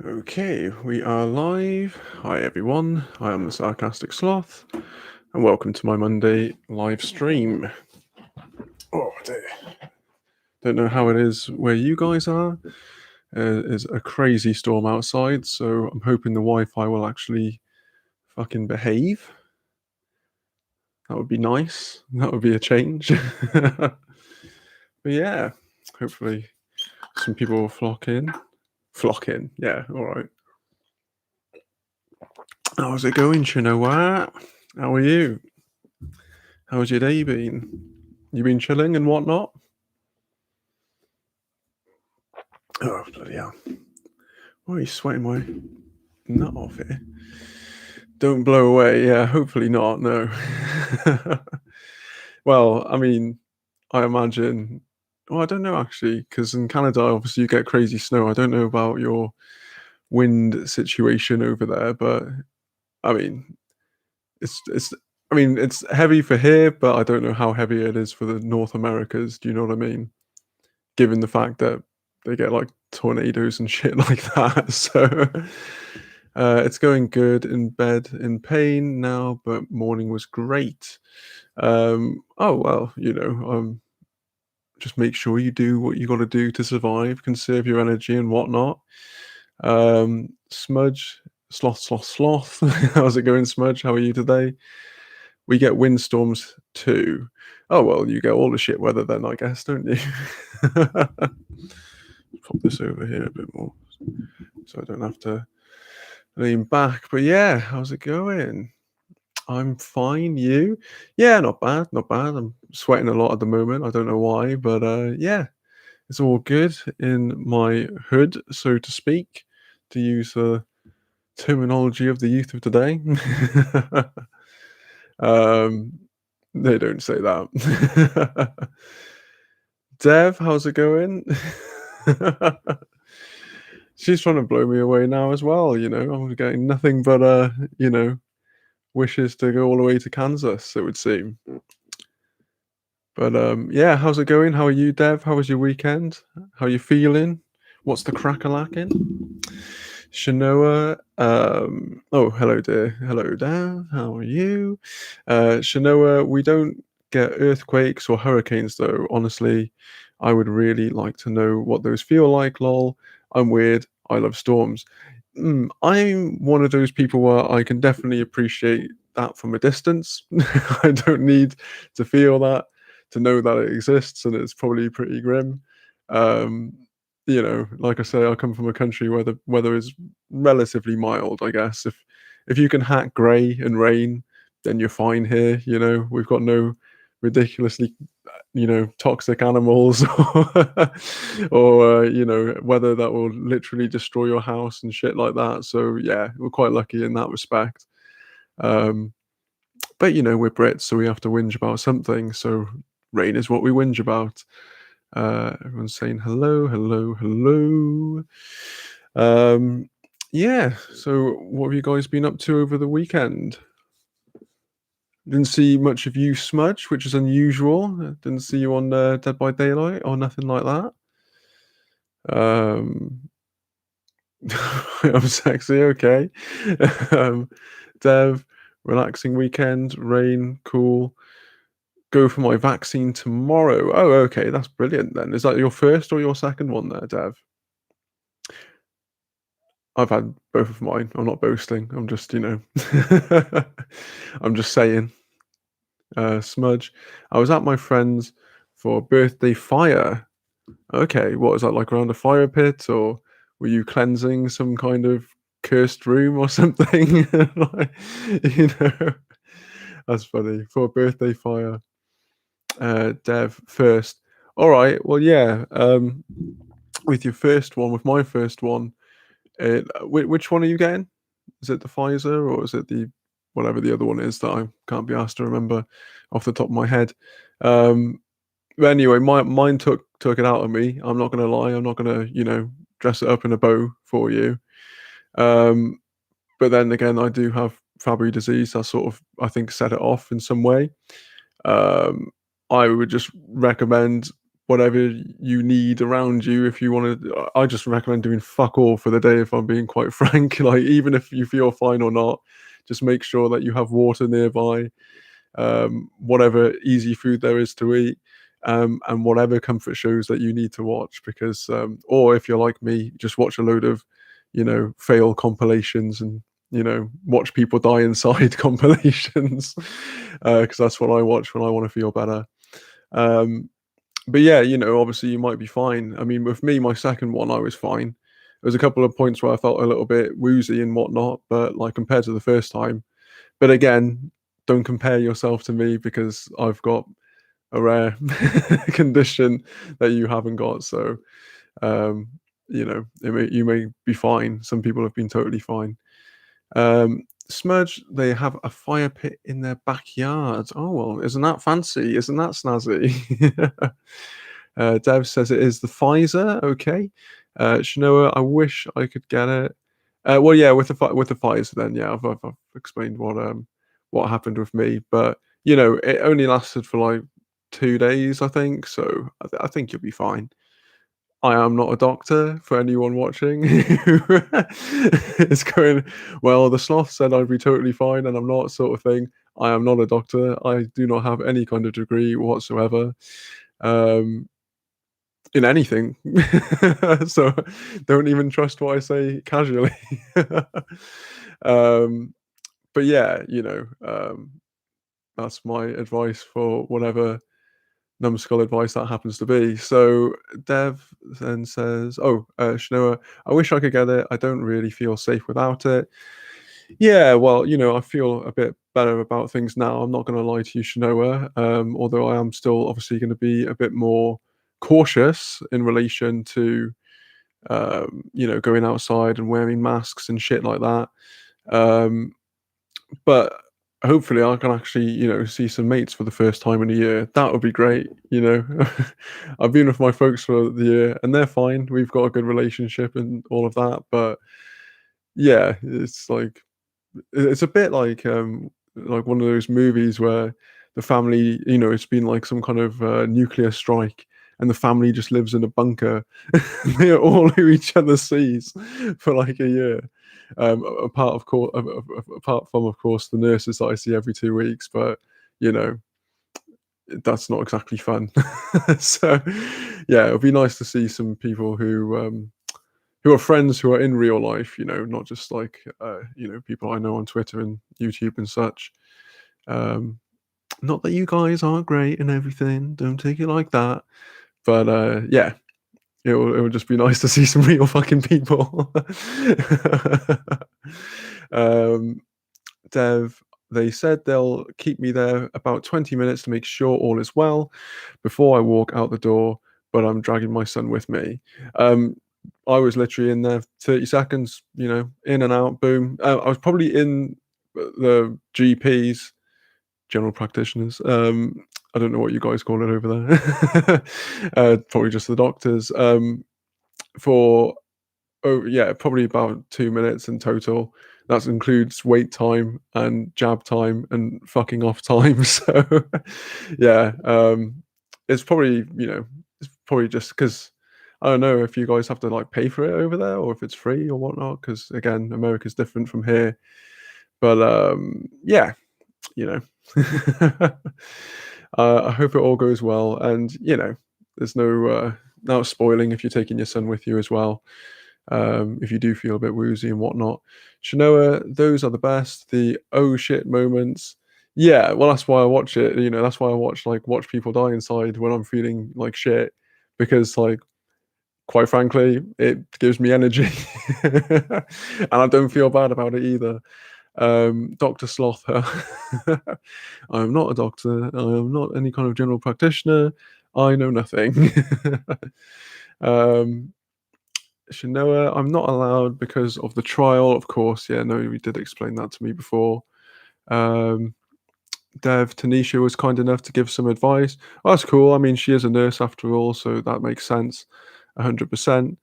Okay, we are live. Hi everyone, I am the Sarcastic Sloth, and welcome to my Monday live stream. Oh dear. Don't know how it is where you guys are. There's a crazy storm outside, so I'm hoping the Wi-Fi will actually fucking behave. That would be nice. That would be a change. But yeah, hopefully some people will flock in. Yeah, alright. How's it going, Chinoa? How are you? How's your day been? You been chilling and whatnot? Oh, bloody hell. Why are you sweating my nut off here? Don't blow away. Yeah, hopefully not, no. Well, I mean, I imagine... Well, I don't know, actually, because in Canada, obviously, you get crazy snow. I don't know about your wind situation over there, but, I mean, it's heavy for here, but I don't know how heavy it is for the North Americas. Do you know what I mean? Given the fact that they get like tornadoes and shit like that. So it's going good. In bed in pain now, but morning was great. Oh well, just make sure you do what you got to do to survive, conserve your energy and whatnot. Smudge, sloth. How's it going, Smudge? How are you today? We get windstorms too. Oh well, you get all the shit weather then, I guess, don't you? Pop this over here a bit more so I don't have to lean back. But yeah, how's it going? I'm fine. You? Yeah, not bad, not bad. I'm sweating a lot at the moment. I don't know why, but yeah, it's all good in my hood, so to speak, to use the terminology of the youth of today. um, they don't say that. Dev, how's it going? She's trying to blow me away now as well, I'm getting nothing but wishes to go all the way to Kansas, it would seem. But yeah, how's it going? How are you, Dev? How was your weekend? How are you feeling? What's the crack-a-lackin'? Shanoa, oh, hello dear. Hello, Dev. How are you? Shanoa, we don't get earthquakes or hurricanes though. Honestly, I would really like to know what those feel like, lol. I'm weird. I love storms. I'm one of those people where I can definitely appreciate that from a distance. I don't need to feel that to know that it exists, and it's probably pretty grim. Um, like I say, I come from a country where the weather is relatively mild, I guess. If you can hack grey and rain, then you're fine here. We've got no ridiculously toxic animals or weather that will literally destroy your house and shit like that. So yeah, we're quite lucky in that respect. But we're Brits, so we have to whinge about something. So rain is what we whinge about. Everyone's saying hello, hello, hello. Yeah, so what have you guys been up to over the weekend? Didn't see much of you, Smudge, which is unusual. Didn't see you on Dead by Daylight or nothing like that. I'm sexy, okay. Dev, relaxing weekend, rain, cool. Go for my vaccine tomorrow. Oh, okay, that's brilliant then. Is that your first or your second one there, Dev? I've had both of mine. I'm not boasting. I'm just, I'm just saying. Smudge. I was at my friend's for a birthday fire. Okay, what is that, like around a fire pit, or were you cleansing some kind of cursed room or something? Like, you know, that's funny. For a birthday fire. Dev first. All right. Well, yeah. With your first one, with my first one, which one are you getting? Is it the Pfizer or is it the whatever the other one is that I can't be asked to remember off the top of my head? But anyway, mine took it out of me. I'm not gonna lie. I'm not gonna dress it up in a bow for you. But then again, I do have Fabry disease. That sort of, I think, set it off in some way. Um, I would just recommend whatever you need around you. If you want to, I just recommend doing fuck all for the day. If I'm being quite frank, like even if you feel fine or not, just make sure that you have water nearby, whatever easy food there is to eat, and whatever comfort shows that you need to watch. Because, or if you're like me, just watch a load of, fail compilations and watch people die inside compilations, because that's what I watch when I want to feel better. Um, but yeah, obviously you might be fine. I mean, with me, my second one, I was fine. There was a couple of points where I felt a little bit woozy and whatnot, but like compared to the first time. But again, don't compare yourself to me because I've got a rare condition that you haven't got. So, um, you may be fine. Some people have been totally fine. Smudge, they have a fire pit in their backyard. Oh well, isn't that fancy? Isn't that snazzy? Dev says it is the Pfizer. Okay. Shanoa, I wish I could get it. Well, yeah, with the Pfizer, then yeah, I've explained what happened with me, but it only lasted for like 2 days, I think. So I think you'll be fine. I am not a doctor for anyone watching who is going, well, the sloth said I'd be totally fine and I'm not, sort of thing. I am not a doctor. I do not have any kind of degree whatsoever, in anything. So don't even trust what I say casually. um, but yeah, that's my advice for whatever numbskull advice that happens to be. So Dev then says, "Oh, Shanoa, I wish I could get it. I don't really feel safe without it." Yeah, well, I feel a bit better about things now. I'm not going to lie to you, Shanoa. Although I am still obviously going to be a bit more cautious in relation to, going outside and wearing masks and shit like that. Um, but hopefully I can actually, see some mates for the first time in a year. That would be great. I've been with my folks for the year and they're fine. We've got a good relationship and all of that. But yeah, it's a bit like one of those movies where the family, it's been like some kind of nuclear strike and the family just lives in a bunker. They're all who each other sees for like a year. Apart from, of course, the nurses that I see every 2 weeks, but you know, that's not exactly fun. So, yeah, it would be nice to see some people who are friends who are in real life. Not just like people I know on Twitter and YouTube and such. Um, Not that you guys aren't great and everything. Don't take it like that. But yeah, it would just be nice to see some real fucking people. um, Dev, they said they'll keep me there about 20 minutes to make sure all is well before I walk out the door, but I'm dragging my son with me. I was literally in there 30 seconds, in and out, boom. I was probably in the GPs, general practitioners. I don't know what you guys call it over there. Probably just the doctors. For yeah, probably about 2 minutes in total. That includes wait time and jab time and fucking off time. So yeah, it's probably it's probably just because I don't know if you guys have to like pay for it over there or if it's free or whatnot. Because again, America's different from here. But yeah, you know. I hope it all goes well, and there's no spoiling if you're taking your son with you as well. If you do feel a bit woozy and whatnot, Shanoa, those are the best. The oh shit moments. Yeah, well, that's why I watch it. That's why I watch people die inside when I'm feeling like shit, because quite frankly, it gives me energy, and I don't feel bad about it either. Dr. Sloth. I am not a doctor. I am not any kind of general practitioner. I know nothing. um, Shanoa, I'm not allowed because of the trial, of course. Yeah, no, you did explain that to me before. Um, Dev, Tanisha was kind enough to give some advice. Oh, that's cool. I mean, she is a nurse after all, so that makes sense, 100%.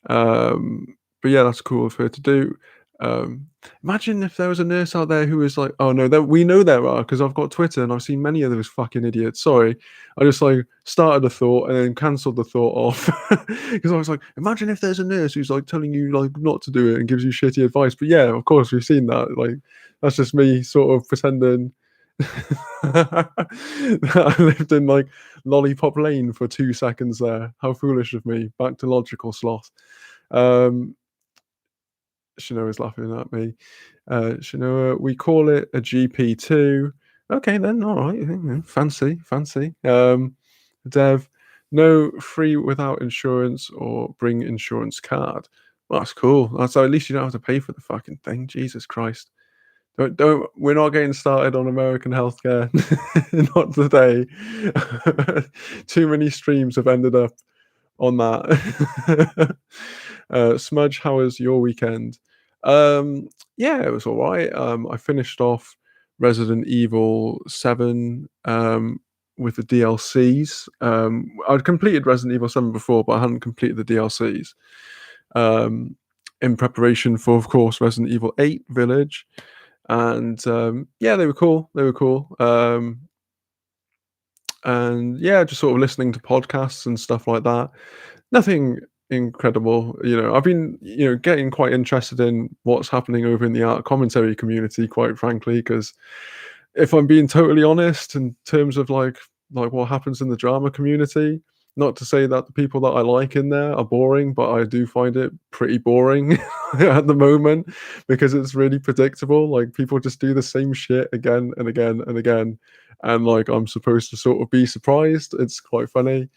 But yeah, that's cool of her to do. Um, Imagine if there was a nurse out there who was like, "Oh no, we know there are because I've got Twitter and I've seen many of those fucking idiots." Sorry, I just like started a thought and then cancelled the thought off because I was like, "Imagine if there's a nurse who's like telling you like not to do it and gives you shitty advice." But yeah, of course we've seen that. Like that's just me sort of pretending that I lived in like Lollipop Lane for 2 seconds there. How foolish of me. Back to logical sloth. Um, Shanoa is laughing at me. Shanoa, we call it a GP2. Okay, then, all right. Fancy, fancy. Dev, no free without insurance or bring insurance card. Well, that's cool. That's at least you don't have to pay for the fucking thing. Jesus Christ. Don't. We're not getting started on American healthcare. Not today. Too many streams have ended up on that. Smudge, how was your weekend? Yeah, it was all right. I finished off Resident Evil 7 with the DLCs. I'd completed Resident Evil 7 before, but I hadn't completed the DLCs. In preparation for, of course, Resident Evil 8 Village. And yeah, they were cool. They were cool. And yeah, just sort of listening to podcasts and stuff like that. Nothing incredible, I've been, getting quite interested in what's happening over in the art commentary community, quite frankly, because if I'm being totally honest, in terms of like what happens in the drama community, not to say that the people that I like in there are boring, but I do find it pretty boring at the moment because it's really predictable. Like people just do the same shit again and again and again, and like I'm supposed to sort of be surprised. It's quite funny.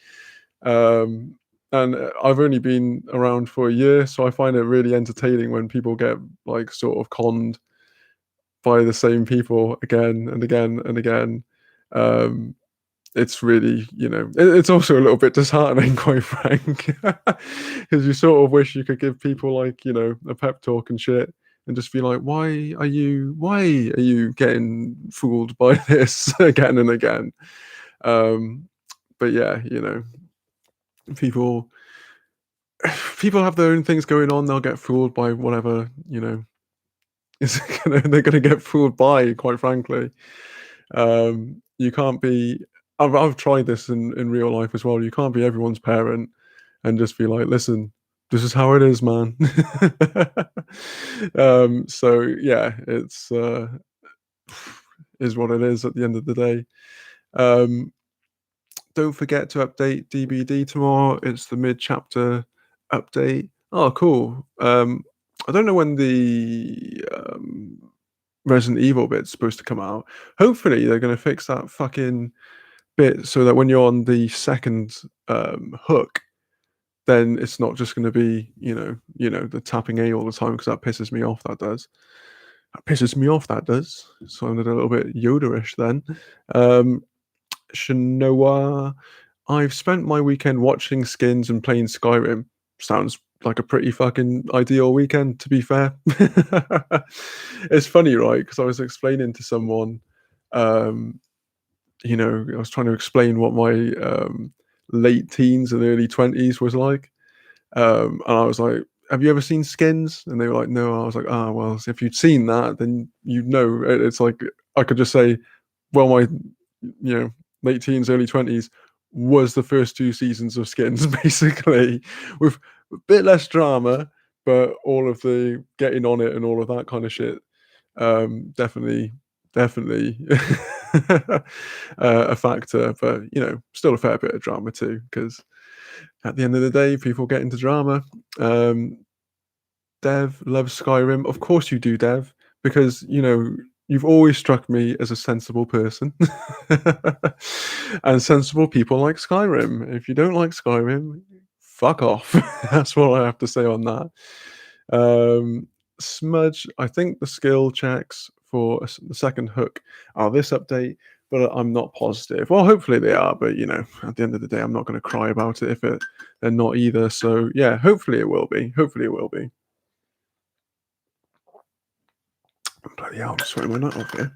And I've only been around for a year, so I find it really entertaining when people get like sort of conned by the same people again and again and again. Um, it's really, it's also a little bit disheartening, quite frank, because you sort of wish you could give people like, a pep talk and shit, and just be like, why are you getting fooled by this again and again? But yeah, people people have their own things going on. They'll get fooled by whatever, is they're gonna get fooled by, quite frankly. You can't be I've tried this in real life as well. You can't be everyone's parent and just be like, listen, this is how it is, man. So yeah, it's is what it is at the end of the day. Um, don't forget to update DBD tomorrow. It's the mid-chapter update. Oh, cool. I don't know when the Resident Evil bit's supposed to come out. Hopefully, they're going to fix that fucking bit so that when you're on the second hook, then it's not just going to be the tapping A all the time, because that pisses me off. That does. That pisses me off. That does. Sounded a little bit Yoda-ish then. Shanoa, I've spent my weekend watching skins and playing Skyrim. Sounds like a pretty fucking ideal weekend, to be fair. It's funny, right? Because I was explaining to someone, I was trying to explain what my late teens and early 20s was like. And I was like, have you ever seen Skins? And they were like, no. I was like, well, if you'd seen that, then you'd know. It's like, I could just say, well, my, late teens, early 20s was the first 2 seasons of Skins, basically, with a bit less drama, but all of the getting on it and all of that kind of shit. Definitely a factor, but still a fair bit of drama too, because at the end of the day, people get into drama. Dev loves Skyrim. Of course you do, Dev, because you've always struck me as a sensible person. And sensible people like Skyrim. If you don't like Skyrim, fuck off. That's what I have to say on that. Smudge, I think the skill checks for the second hook are this update, but I'm not positive. Well, hopefully they are, but at the end of the day, I'm not going to cry about it if they're not either. So yeah, hopefully it will be. Hopefully it will be. Bloody hell, I'm sweating my nut off here.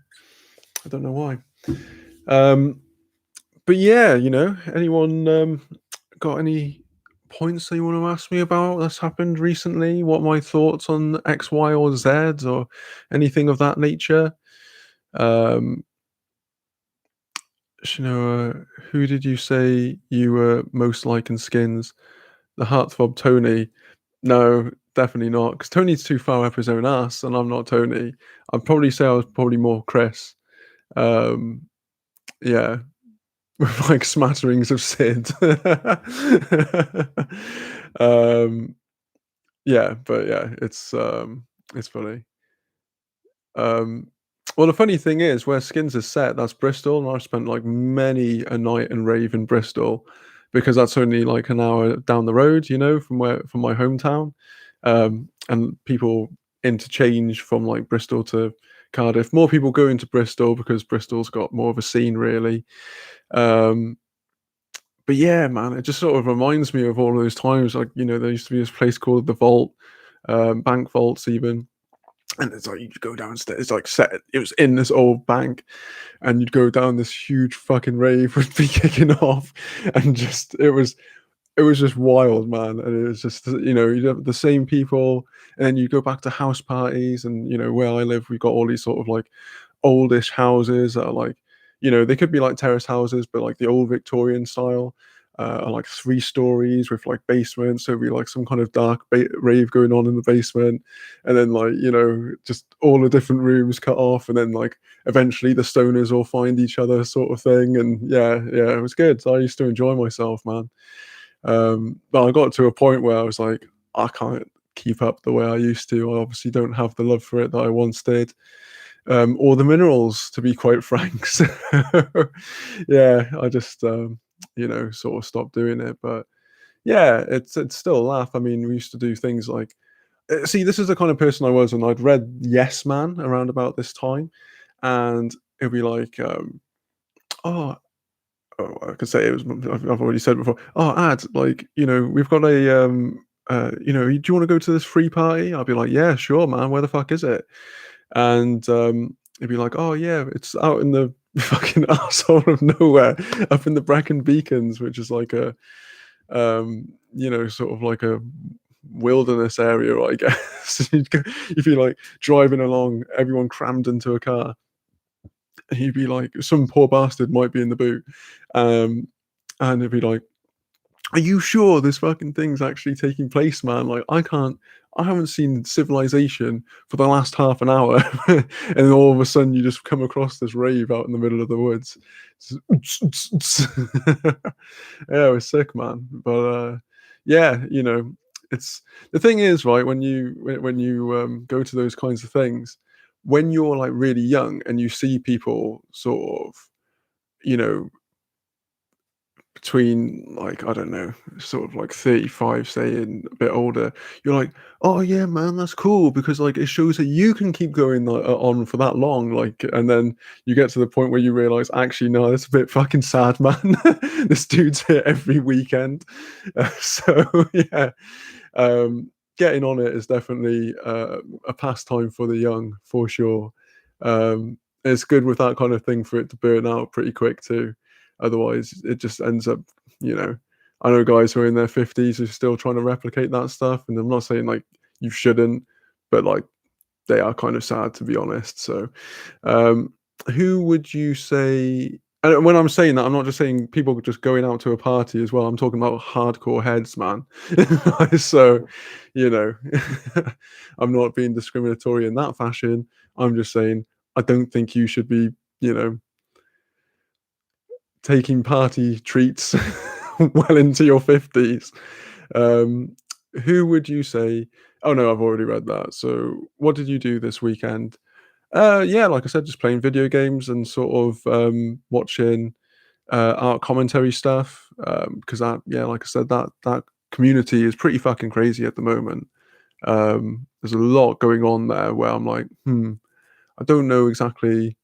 I don't know why. But yeah, anyone got any points that you want to ask me about that's happened recently? What my thoughts on X, Y, or Z, or anything of that nature? Um, who did you say you were most like in Skins? The heartthrob Tony? No, definitely not. Because Tony's too far up his own ass, and I'm not Tony. I'd probably say I was probably more Chris. Um, yeah, with like smatterings of Sid. um, yeah, but yeah, it's funny. Um, well, the funny thing is, where Skins is set, that's Bristol, and I've spent like many a night and rave in Bristol because that's only like an hour down the road, from my hometown. And people interchange from like Bristol to Cardiff. More people go into Bristol because Bristol's got more of a scene, really. Um, but yeah, man, it just sort of reminds me of all those times. Like, there used to be this place called the Vault, Bank Vaults, even. And it's like you'd go downstairs, it's like it was in this old bank, and you'd go down this huge fucking rave would be kicking off, and just it was just wild, man. And it was just, you'd have the same people, and then you go back to house parties, and where I live, we've got all these sort of like oldish houses that are like, they could be like terrace houses, but like the old Victorian style, are like 3 stories with like basements. So it'd be like some kind of dark rave going on in the basement, and then like just all the different rooms cut off, and then like eventually the stoners all find each other, sort of thing. And yeah, yeah, it was good. I used to enjoy myself, man. But I got to a point where I was like, I can't keep up the way I used to. I obviously don't have the love for it that I once did, or the minerals, to be quite frank. So, yeah, I just sort of stopped doing it. But yeah, it's still a laugh. I mean, we used to do things like, see, this is the kind of person I was when I'd read Yes Man around about this time, and it'd be like, oh, I could say it was. I've already said before. Oh, ad, like we've got a do you want to go to this free party? I'll be like, yeah, sure, man. Where the fuck is it? And it'd be like, oh yeah, it's out in the fucking arsehole of nowhere, up in the Bracken Beacons, which is like a sort of like a wilderness area, I guess. You'd be like driving along, everyone crammed into a car. He'd be like, some poor bastard might be in the boot, and it'd be like, "Are you sure this fucking thing's actually taking place, man? Like, I haven't seen civilization for the last half an hour," and then all of a sudden you just come across this rave out in the middle of the woods. Yeah, it was sick, man. But yeah, it's the thing is, right, when you go to those kinds of things, when you're like really young and you see people sort of, you know, between like, I don't know, sort of like 35, say, and a bit older, you're like, oh yeah, man, that's cool, because like it shows that you can keep going like, on for that long. Like, and then you get to the point where you realize, actually, no, that's a bit fucking sad, man. This dude's here every weekend. So yeah, getting on it is definitely a pastime for the young, for sure. It's good with that kind of thing for it to burn out pretty quick too. Otherwise, it just ends up, you know. I know guys who are in their 50s who are still trying to replicate that stuff, and I'm not saying like you shouldn't, but like they are kind of sad, to be honest. So, um, who would you say? And when I'm saying that, I'm not just saying people just going out to a party as well. I'm talking about hardcore heads, man. So, you know, I'm not being discriminatory in that fashion. I'm just saying I don't think you should be, you know, taking party treats well into your 50s. Um, who would you say? Oh no, I've already read that. So, what did you do this weekend? Yeah, like I said, just playing video games and sort of watching art commentary stuff. Because that, yeah, like I said, that community is pretty fucking crazy at the moment. There's a lot going on there where I'm like, I don't know exactly.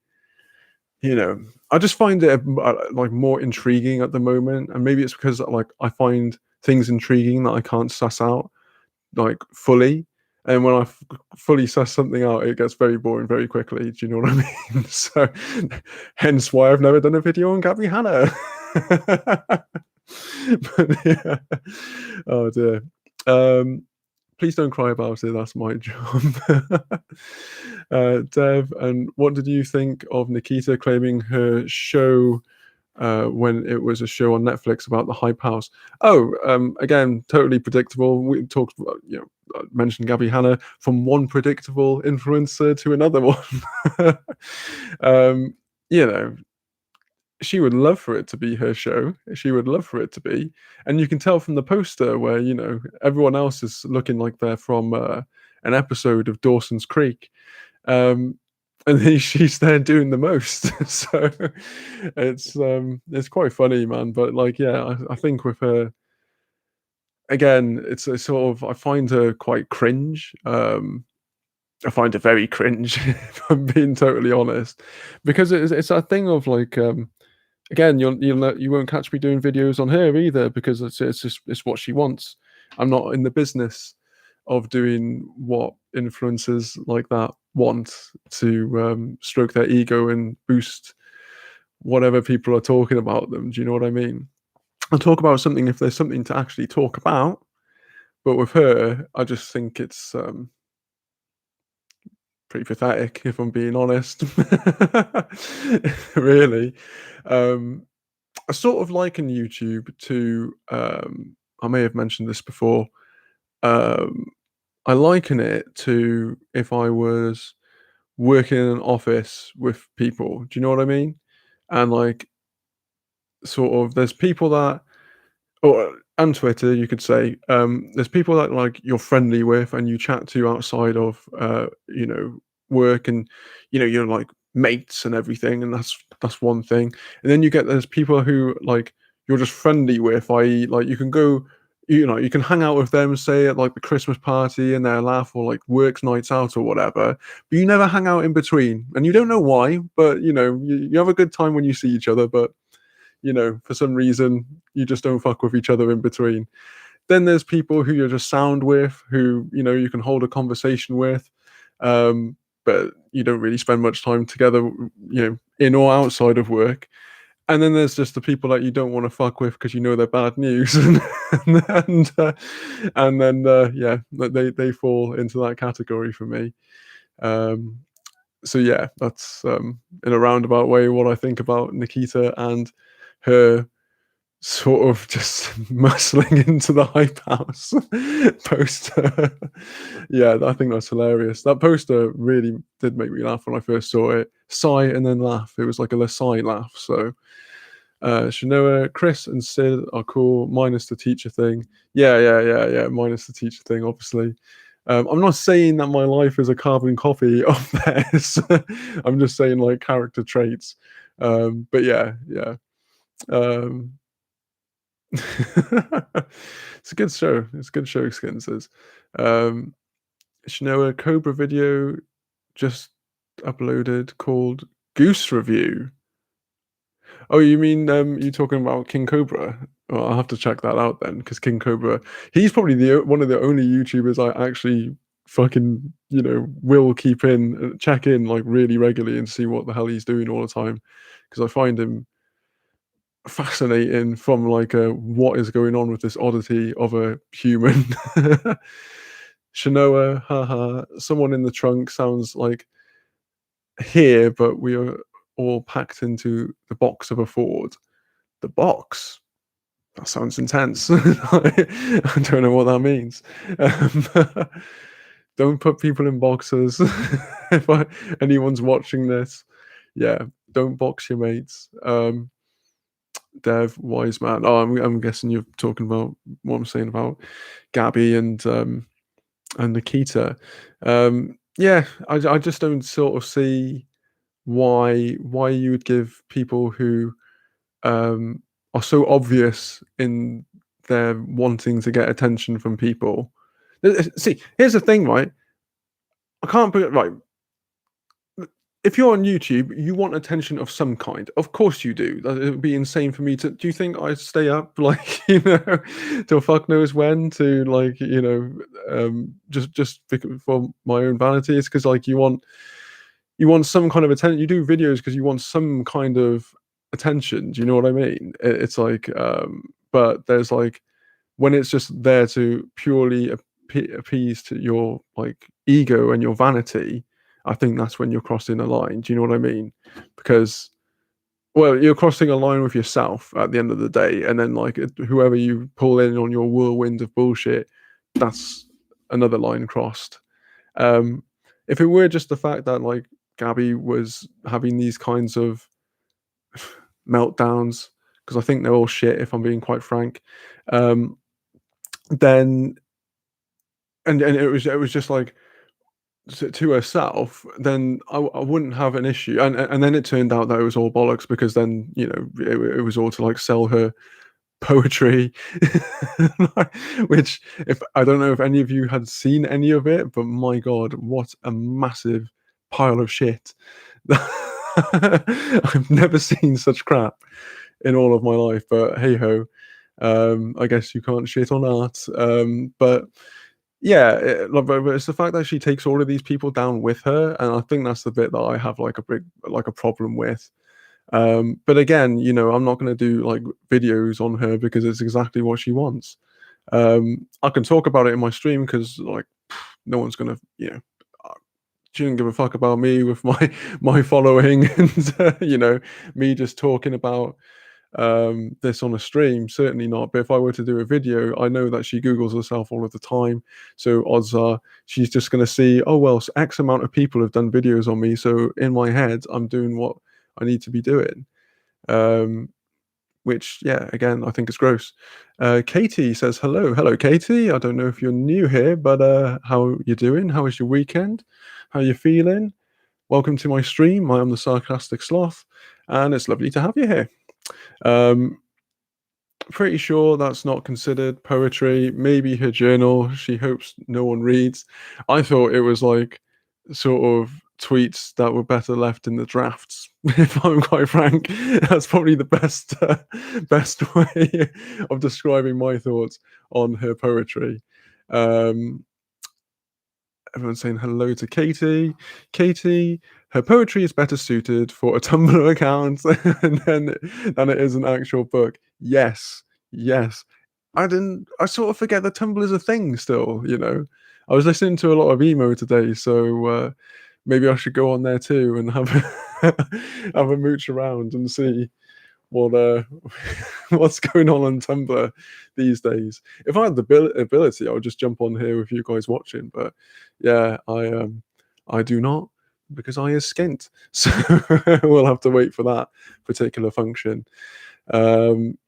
I just find it like more intriguing at the moment, and maybe it's because like I find things intriguing that I can't suss out like fully. And when I fully suss something out, it gets very boring very quickly. Do you know what I mean? So, hence why I've never done a video on Gabby Hanna. But yeah. Oh dear. Um, please don't cry about it. That's my job. Dev, and what did you think of Nikita claiming her show when it was a show on Netflix about the hype house? Oh, again, totally predictable. We talked about, mentioned Gabby Hanna, from one predictable influencer to another one. um, you know, she would love for it to be her show. She would love for it to be. And you can tell from the poster where, everyone else is looking like they're from an episode of Dawson's Creek. Um, and then she's there doing the most. So it's quite funny, man. But like, yeah, I think with her, again, it's a sort of, I find her quite cringe. I find her very cringe, if I'm being totally honest, because it's a thing of like, again, you won't catch me doing videos on her either, because it's just it's what she wants. I'm not in the business of doing what influencers like that want to stroke their ego and boost whatever people are talking about them. Do you know what I mean? I'll talk about something if there's something to actually talk about, but with her, I just think it's pretty pathetic, if I'm being honest. Really. Um, I sort of liken YouTube to, I may have mentioned this before. Um, I liken it to if I was working in an office with people. Do you know what I mean? And like, sort of, there's people that, or and Twitter, you could say, there's people that like you're friendly with and you chat to outside of, work, and you're like mates and everything, and that's one thing. And then you get those people who like you're just friendly with, i.e., like you can go, you can hang out with them, say at like the Christmas party, and they'll laugh, or like works nights out or whatever, but you never hang out in between, and you don't know why, but you have a good time when you see each other, but for some reason, you just don't fuck with each other in between. Then there's people who you're just sound with, who, you can hold a conversation with, um, but you don't really spend much time together, in or outside of work. And then there's just the people that you don't want to fuck with because they're bad news, and then yeah, they fall into that category for me. Um, so yeah, that's in a roundabout way what I think about Nikita and her sort of just muscling into the hype house poster. Yeah, I think that's hilarious. That poster really did make me laugh when I first saw it. Sigh and then laugh. It was like a sigh laugh. So Shanoa, Chris and Sid are cool, minus the teacher thing. Yeah, minus the teacher thing, obviously. I'm not saying that my life is a carbon copy of theirs. I'm just saying like character traits. But yeah. Um, it's a good show. It's a good show, Skins is. Um, Shanoa, Cobra video just uploaded called Goose Review. Oh, you mean you talking about King Cobra? Well, I'll have to check that out then, because King Cobra, he's probably one of the only YouTubers I actually fucking will keep in check in like really regularly and see what the hell he's doing all the time, because I find him fascinating from like a what is going on with this oddity of a human. Shanoa, haha, someone in the trunk sounds like here, but we are all packed into the box of a Ford. The box? That sounds intense. I don't know what that means. Don't put people in boxes. If anyone's watching this, yeah, don't box your mates. Dev, wise man. Oh, I'm guessing you're talking about what I'm saying about Gabby and Nikita. Yeah, I just don't sort of see why you would give people who are so obvious in their wanting to get attention from people. See, here's the thing, right? I can't put it right. If you're on YouTube, you want attention of some kind. Of course you do. It would be insane for me to. Do you think I stay up like till fuck knows when to like just for my own vanity? It's because like you want some kind of attention. You do videos because you want some kind of attention. Do you know what I mean? It's like, but there's like when it's just there to purely appease to your like ego and your vanity, I think that's when you're crossing a line. Do you know what I mean? Because well, you're crossing a line with yourself at the end of the day, and then like whoever you pull in on your whirlwind of bullshit, that's another line crossed. Um, if it were just the fact that like Gabby was having these kinds of meltdowns, because I think they're all shit, if I'm being quite frank, um, then and it was just like to herself, then I wouldn't have an issue. And then it turned out that it was all bollocks because then it was all to like sell her poetry, which if I don't know if any of you had seen any of it, but my god, what a massive pile of shit. I've never seen such crap in all of my life, but hey ho. I guess you can't shit on art. But yeah, but it's the fact that she takes all of these people down with her, and I think that's the bit that I have like a problem with. But again, I'm not going to do like videos on her because it's exactly what she wants. I can talk about it in my stream because like no one's going to, she didn't give a fuck about me with my following and me just talking about this on a stream, certainly not. But if I were to do a video, I know that she Googles herself all of the time, so odds are she's just going to see, oh well, X amount of people have done videos on me, so in my head I'm doing what I need to be doing. Which yeah, again, I think is gross. Katie says hello Katie, I don't know if you're new here, but how you doing? How was your weekend? How you feeling? Welcome to my stream. I am the Sarcastic Sloth, and it's lovely to have you here. Pretty sure that's not considered poetry. Maybe her journal she hopes no one reads. I thought it was like sort of tweets that were better left in the drafts. If I'm quite frank, that's probably the best way of describing my thoughts on her poetry. Everyone's saying hello to Katie. Katie, her poetry is better suited for a Tumblr account than it is an actual book. Yes, yes. I sort of forget that Tumblr is a thing still, I was listening to a lot of emo today, so maybe I should go on there too and have have a mooch around and see what what's going on Tumblr these days. If I had the ability, I would just jump on here with you guys watching. But yeah, I do not because I is skint, so we'll have to wait for that particular function. Everyone's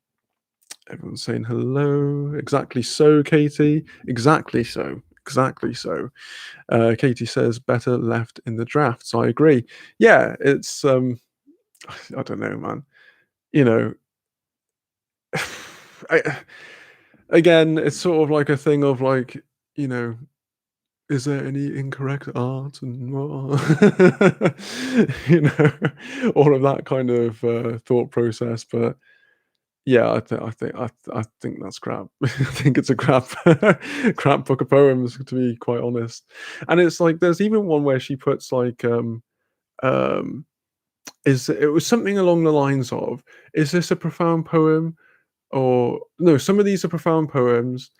saying hello. Exactly so, Katie. Exactly so. Exactly so. Katie says better left in the drafts. I agree. Yeah, it's I don't know, man. Again, it's sort of like a thing of like, is there any incorrect art and all of that kind of thought process. But yeah, I think that's crap. I think it's a crap book of poems, to be quite honest. And it's like there's even one where she puts like um it was something along the lines of, is this a profound poem? Or no, some of these are profound poems,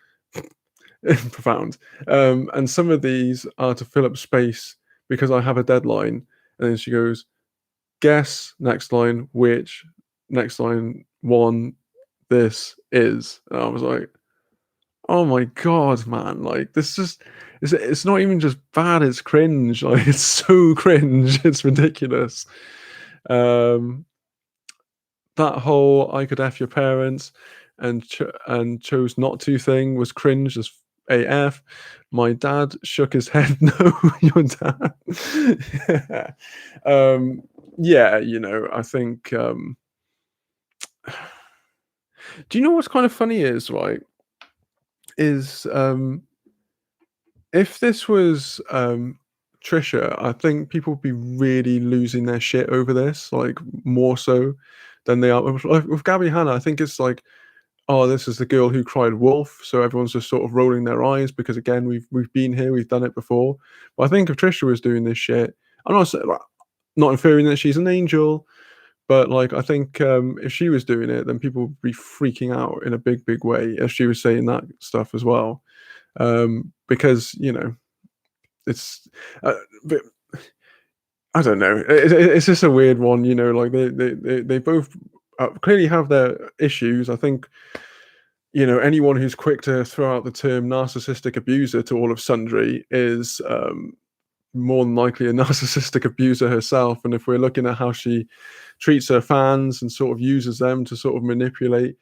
profound, and some of these are to fill up space because I have a deadline. And then she goes, guess next line which next line one this is. And I was like, oh my god, man! Like this just it's not even just bad; it's cringe. Like it's so cringe. It's ridiculous. Um, that whole "I could f your parents" and chose not to thing was cringe as AF. My dad shook his head. No, your dad. Yeah. Yeah, I think. Do you know what's kind of funny is right? Is if this was Trisha, I think people would be really losing their shit over this, like more so than they are with Gabby Hanna. I think it's like, oh, this is the girl who cried wolf, so everyone's just sort of rolling their eyes because again, we've been here, we've done it before. But I think if Trisha was doing this shit, I'm not inferring that she's an angel, But like, I think if she was doing it, then people would be freaking out in a big way if she was saying that stuff as well. Because it's, uh, but I don't know. It's just a weird one, Like they both clearly have their issues. I think anyone who's quick to throw out the term narcissistic abuser to all of sundry is more than likely a narcissistic abuser herself. And if we're looking at how she treats her fans and sort of uses them to sort of manipulate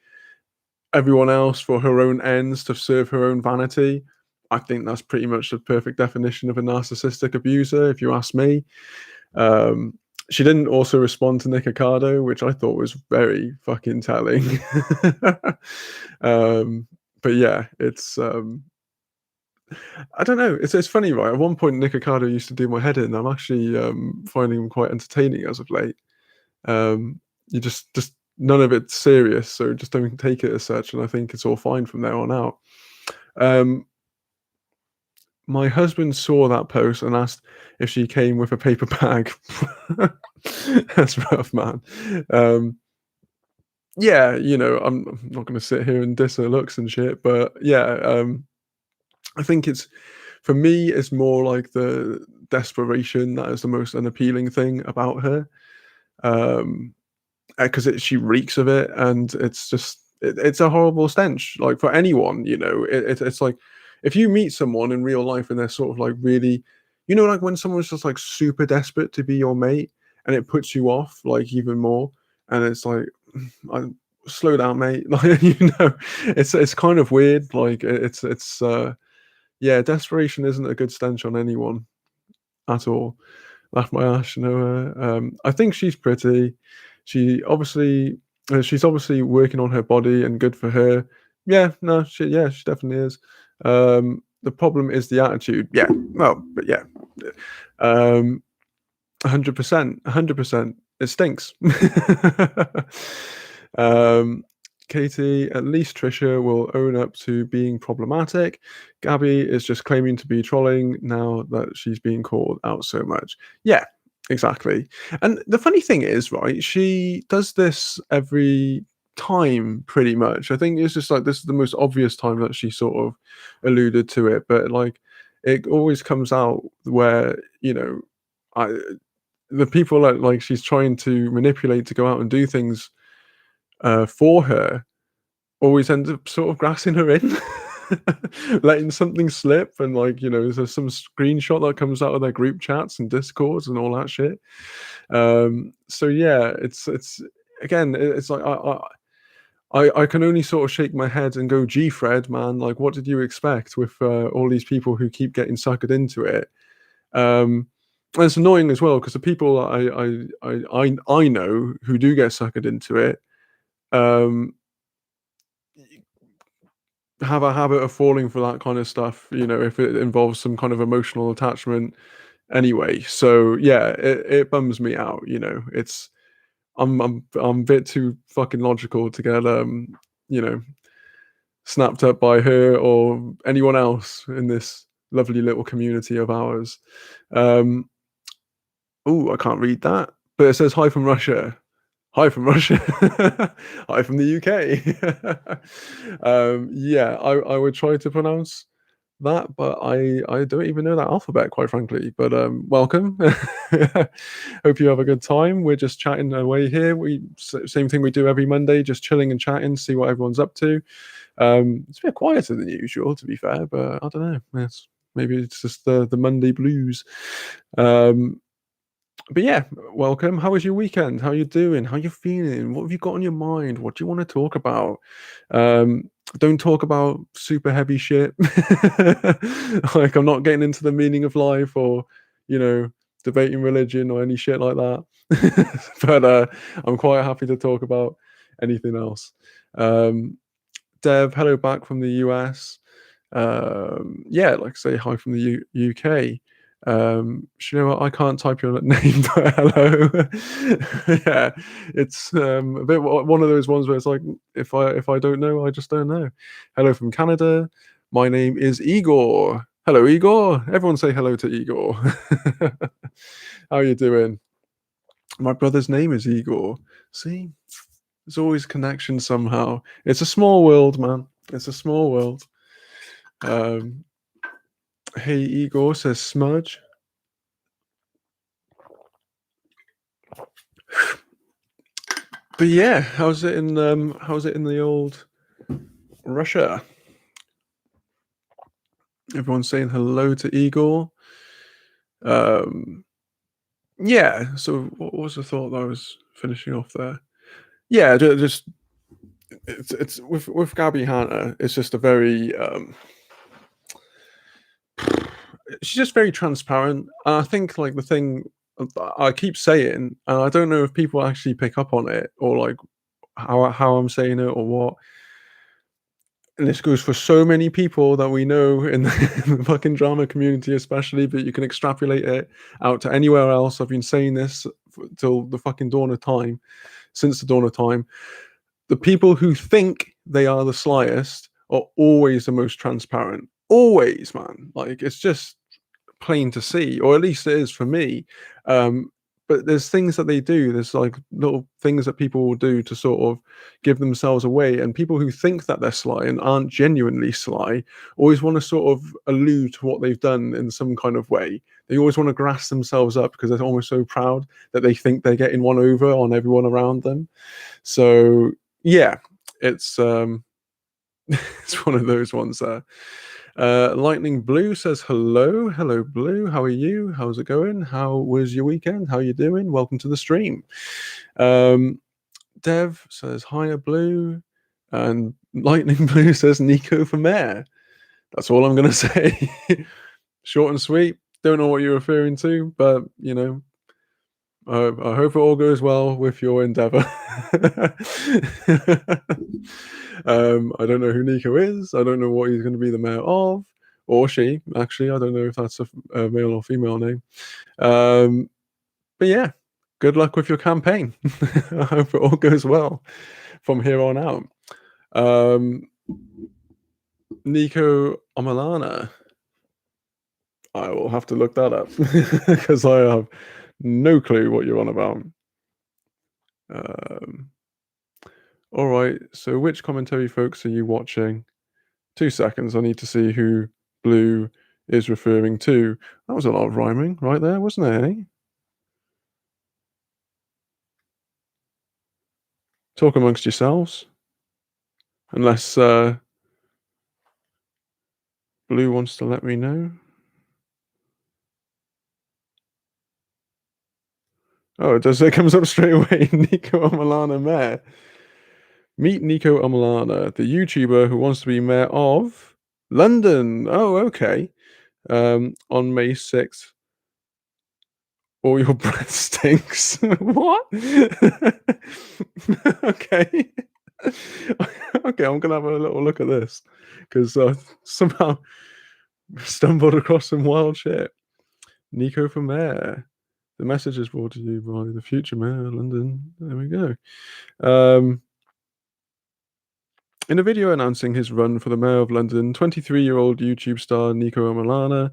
everyone else for her own ends to serve her own vanity, I think that's pretty much the perfect definition of a narcissistic abuser, if you ask me. Um, she didn't also respond to Nick Ocado, which I thought was very fucking telling. But yeah, it's I don't know. It's funny, right? At one point, Nick Ocado used to do my head in. I'm actually finding him quite entertaining as of late. You just none of it's serious, so just don't take it as such. And I think it's all fine from there on out. Um, my husband saw that post and asked if she came with a paper bag. That's rough, man. Yeah, I'm not going to sit here and diss her looks and shit, but yeah, I think it's for me, it's more like the desperation that is the most unappealing thing about her. Um, because she reeks of it, and it's just it's a horrible stench. Like for anyone, it's like if you meet someone in real life and they're sort of like really, like when someone's just like super desperate to be your mate, and it puts you off like even more, and it's like, slow down, mate. Like it's kind of weird. Like it's yeah, desperation isn't a good stench on anyone at all. Laugh my ass, I think she's pretty. She's obviously working on her body, and good for her. Yeah, no, she definitely is. The problem is the attitude. Yeah, well, but yeah, 100%, 100%. It stinks. um, Katie, at least Trisha will own up to being problematic. Gabby is just claiming to be trolling now that she's being called out so much. Yeah, exactly. And the funny thing is, right, she does this every time pretty much. I think it's just like this is the most obvious time that she sort of alluded to it, but like it always comes out where, I the people that like she's trying to manipulate to go out and do things for her always end up sort of grassing her in, letting something slip, and like there's some screenshot that comes out of their group chats and discords and all that shit. So yeah, it's again, it's like I can only sort of shake my head and go, gee, Fred, man, like what did you expect with all these people who keep getting suckered into it? And it's annoying as well because the people I know who do get suckered into it have a habit of falling for that kind of stuff, if it involves some kind of emotional attachment anyway. So yeah, it bums me out, It's I'm a bit too fucking logical to get you know, snapped up by her or anyone else in this lovely little community of ours. Um oh, I can't read that. But it says hi from Russia. Hi from Russia. Hi from the UK. Yeah, I would try to pronounce that, but I don't even know that alphabet, quite frankly. But welcome. Hope you have a good time. We're just chatting away here. Same thing we do every Monday, just chilling and chatting, see what everyone's up to. It's a bit quieter than usual, to be fair, but I don't know. Maybe it's just the Monday blues. But yeah, welcome. How was your weekend? How you doing? How you feeling? What have you got on your mind? What do you want to talk about? Don't talk about super heavy shit. Like I'm not getting into the meaning of life or, debating religion or any shit like that. But I'm quite happy to talk about anything else. Dev, hello back from the US. Yeah, like say hi from the UK. You know what? I can't type your name, but hello. Yeah, it's a bit one of those ones where it's like if I don't know, I just don't know. Hello from Canada. My name is Igor. Hello, Igor. Everyone say hello to Igor. How you doing? My brother's name is Igor. See, there's always connection somehow. It's a small world, man. It's a small world. Um, hey, Igor says smudge. But yeah, how's it in the old Russia? Everyone's saying hello to Igor. Yeah. So what was the thought that I was finishing off there? Yeah, just it's with Gabby Hanna. It's just a very she's just very transparent. And I think like the thing I keep saying, and I don't know if people actually pick up on it or like how I'm saying it or what. And this goes for so many people that we know in in the fucking drama community, especially, but you can extrapolate it out to anywhere else. I've been saying this till the fucking dawn of time, since the dawn of time. The people who think they are the slyest are always the most transparent. Always, man. Like it's just plain to see, or at least it is for me. But there's things that they do. There's like little things that people will do to sort of give themselves away. And people who think that they're sly and aren't genuinely sly always want to sort of allude to what they've done in some kind of way. They always want to grass themselves up because they're almost so proud that they think they're getting one over on everyone around them. So yeah, it's it's one of those ones there. Lightning Blue says hello. Hello, Blue. How are you? How's it going? How was your weekend? How you doing? Welcome to the stream. Dev says hiya, Blue. And Lightning Blue says Nico for mayor. That's all I'm going to say. Short and sweet. Don't know what you're referring to, but, you know, I hope it all goes well with your endeavor. I don't know who Nico is. I don't know what he's going to be the mayor of, or she. Actually, I don't know if that's a male or female name. But yeah, good luck with your campaign. I hope it all goes well from here on out. Nico Omalana. I will have to look that up because I have no clue what you're on about. All right, so which commentary folks are you watching? 2 seconds, I need to see who Blue is referring to. That was a lot of rhyming right there, wasn't it, eh? Talk amongst yourselves. Unless Blue wants to let me know. Oh, it comes up straight away. Nico Omalana Mayor. Meet Nico Omalana, the YouTuber who wants to be mayor of London. Oh, okay. On May 6th. All your breath stinks. What? Okay. Okay, I'm gonna have a little look at this because somehow stumbled across some wild shit. Nico for mayor. The message is brought to you by the future mayor of London. There we go. In a video announcing his run for the mayor of London, 23-year-old YouTube star Nico Omalana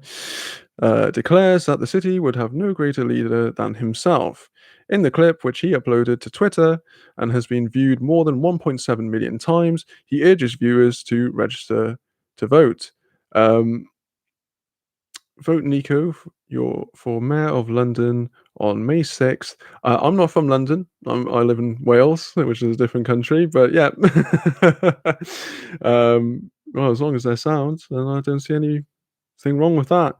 declares that the city would have no greater leader than himself. In the clip, which he uploaded to Twitter and has been viewed more than 1.7 million times, he urges viewers to register to vote. Vote Nico for Mayor of London on May 6th. I'm not from London. I live in Wales, which is a different country. But yeah, well, as long as they're sound, then I don't see anything wrong with that.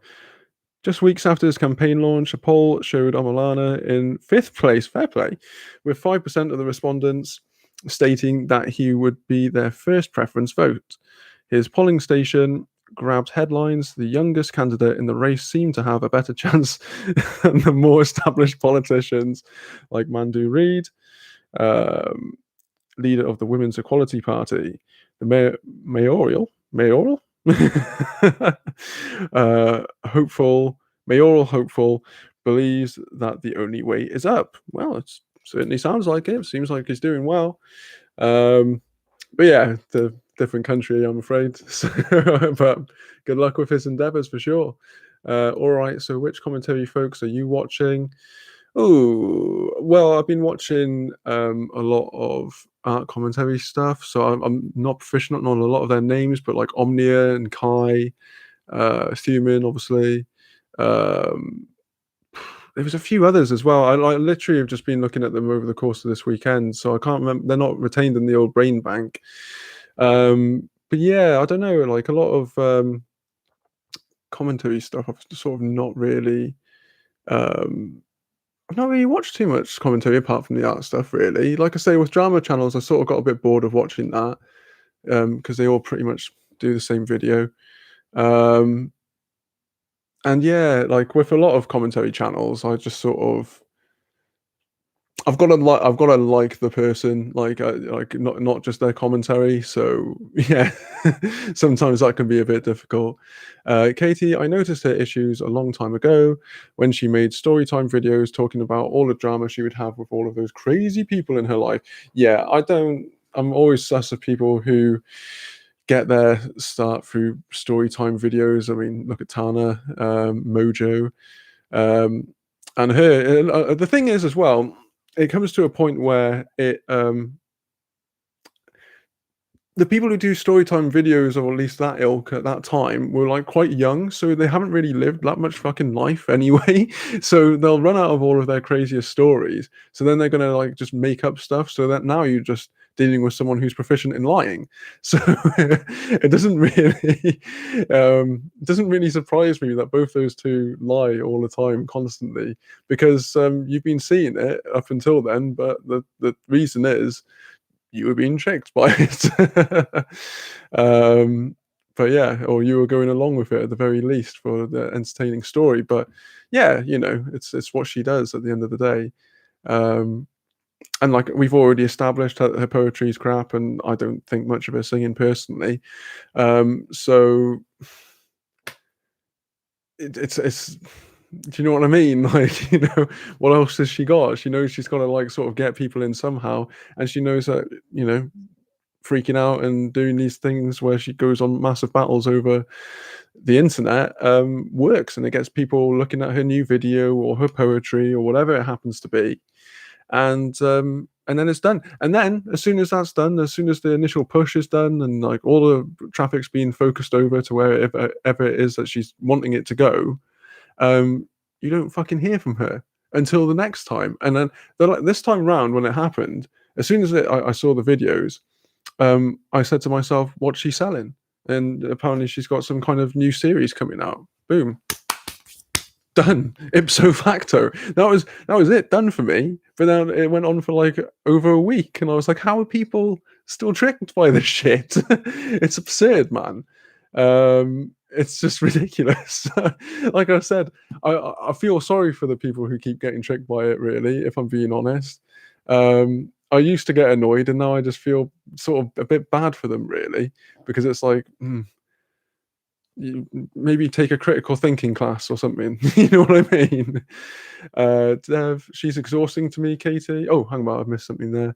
Just weeks after his campaign launch, a poll showed Omalana in 5th place, fair play, with 5% of the respondents stating that he would be their first preference vote. His polling station grabbed headlines. The youngest candidate in the race seemed to have a better chance than the more established politicians like Mandu Reid, leader of the Women's Equality Party, the mayoral mayoral hopeful believes that the only way is up. Well, it certainly sounds like it. Seems like he's doing well. But yeah, the different country, I'm afraid. So, but good luck with his endeavors for sure. All right, so which commentary folks are you watching? Oh, well, I've been watching a lot of art commentary stuff, so I'm not proficient on a lot of their names, but like Omnia and Kai, Thuman, obviously. Um, there was a few others as well. I literally have just been looking at them over the course of this weekend, so I can't remember. They're not retained in the old brain bank. But yeah, I don't know. Like a lot of commentary stuff, I've sort of not really. Um, I've not really watched too much commentary apart from the art stuff, really. Like I say, with drama channels, I sort of got a bit bored of watching that because they all pretty much do the same video. Um, and yeah, like with a lot of commentary channels, I just sort of I've gotta like the person, like not just their commentary. So yeah, sometimes that can be a bit difficult. Katie, I noticed her issues a long time ago when she made storytime videos talking about all the drama she would have with all of those crazy people in her life. Yeah, I don't. I'm always sus of people who get their start through storytime videos. I mean, look at Tana, Mojo. Um, and her, the thing is as well, it comes to a point where the people who do storytime videos, or at least that ilk at that time, were like quite young, so they haven't really lived that much fucking life anyway. So they'll run out of all of their craziest stories. So then they're gonna like just make up stuff. So that now you're just dealing with someone who's proficient in lying. So it doesn't really surprise me that both those two lie all the time, constantly, because you've been seeing it up until then. But the reason is you were being tricked by it. um, but yeah, or you were going along with it at the very least for the entertaining story. But yeah, it's what she does at the end of the day. Um, and like we've already established, her poetry is crap, and I don't think much of her singing personally. So it's do you know what I mean? Like, what else has she got? She knows she's got to like sort of get people in somehow, and she knows that freaking out and doing these things where she goes on massive battles over the internet works, and it gets people looking at her new video or her poetry or whatever it happens to be, and then it's done. And then as soon as that's done, as soon as the initial push is done and like all the traffic's being focused over to wherever ever it is that she's wanting it to go, you don't fucking hear from her until the next time. And then they're like, this time round when it happened, as soon as I saw the videos, I said to myself, "What's she selling?" And apparently, she's got some kind of new series coming out. Boom, done. Ipso facto. That was it. Done for me. But then it went on for like over a week, and I was like, "How are people still tricked by this shit?" It's absurd, man. It's just ridiculous. Like I said, I feel sorry for the people who keep getting tricked by it. Really, if I'm being honest. I used to get annoyed, and now I just feel sort of a bit bad for them, really, because it's like, you maybe take a critical thinking class or something. You know what I mean? Dev, she's exhausting to me, Katie. Oh, hang on, I've missed something there.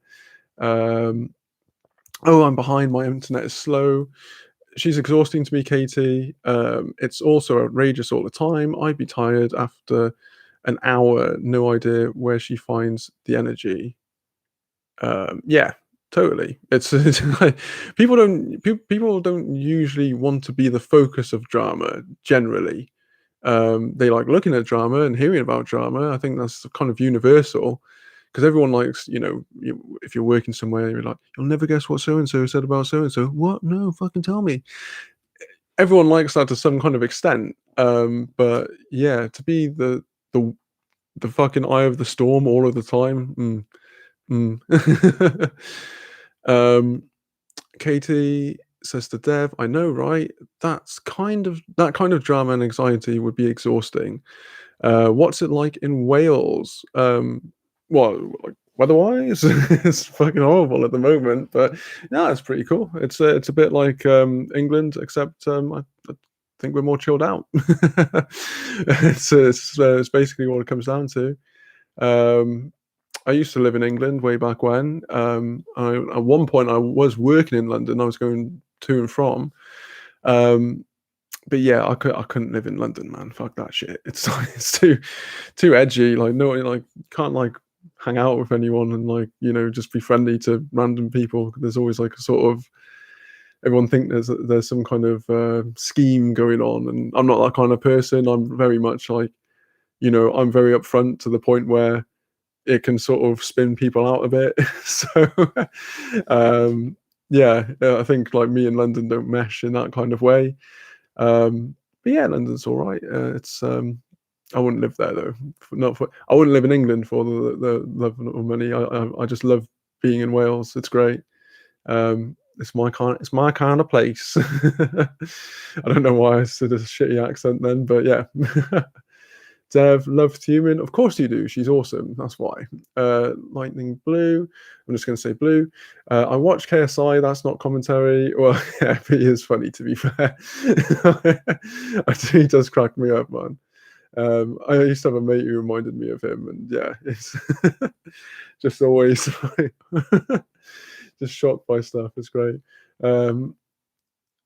Um, oh, I'm behind. My internet is slow. She's exhausting to me, Katie. It's also outrageous all the time. I'd be tired after an hour. No idea where she finds the energy. Yeah, totally. It's like people don't usually want to be the focus of drama generally. They like looking at drama and hearing about drama. I think that's kind of universal because everyone likes, if you're working somewhere, you're like, you'll never guess what so and so said about so and so. What? No, fucking tell me. Everyone likes that to some kind of extent. But yeah, to be the the fucking eye of the storm all of the time. Mm. um, Katie says to Dev, "I know, right? That kind of drama and anxiety would be exhausting. What's it like in Wales? What like weather-wise? It's fucking horrible at the moment, but no, it's pretty cool. It's a bit like England, except I think we're more chilled out. It's basically what it comes down to. Um, I used to live in England way back when. At one point, I was working in London. I was going to and from. Um, but yeah, I couldn't live in London, man. Fuck that shit. It's like, it's too edgy. Like no, like can't like hang out with anyone and like just be friendly to random people. There's always like a sort of everyone think there's some kind of scheme going on, and I'm not that kind of person. I'm very much like I'm very upfront to the point where it can sort of spin people out a bit. So um, yeah, I think like me and London don't mesh in that kind of way. But yeah, London's all right. It's I wouldn't live there though. Not for I wouldn't live in England for the love or money. I just love being in Wales. It's great. It's my kind of place. I don't know why I said a shitty accent then, but yeah. Dev, loved human. Of course you do. She's awesome. That's why. Lightning blue. I'm just going to say blue. I watch KSI. That's not commentary. Well, yeah, but he is funny to be fair. He does crack me up, man. I used to have a mate who reminded me of him, and yeah, it's just always just shocked by stuff. It's great. Oh,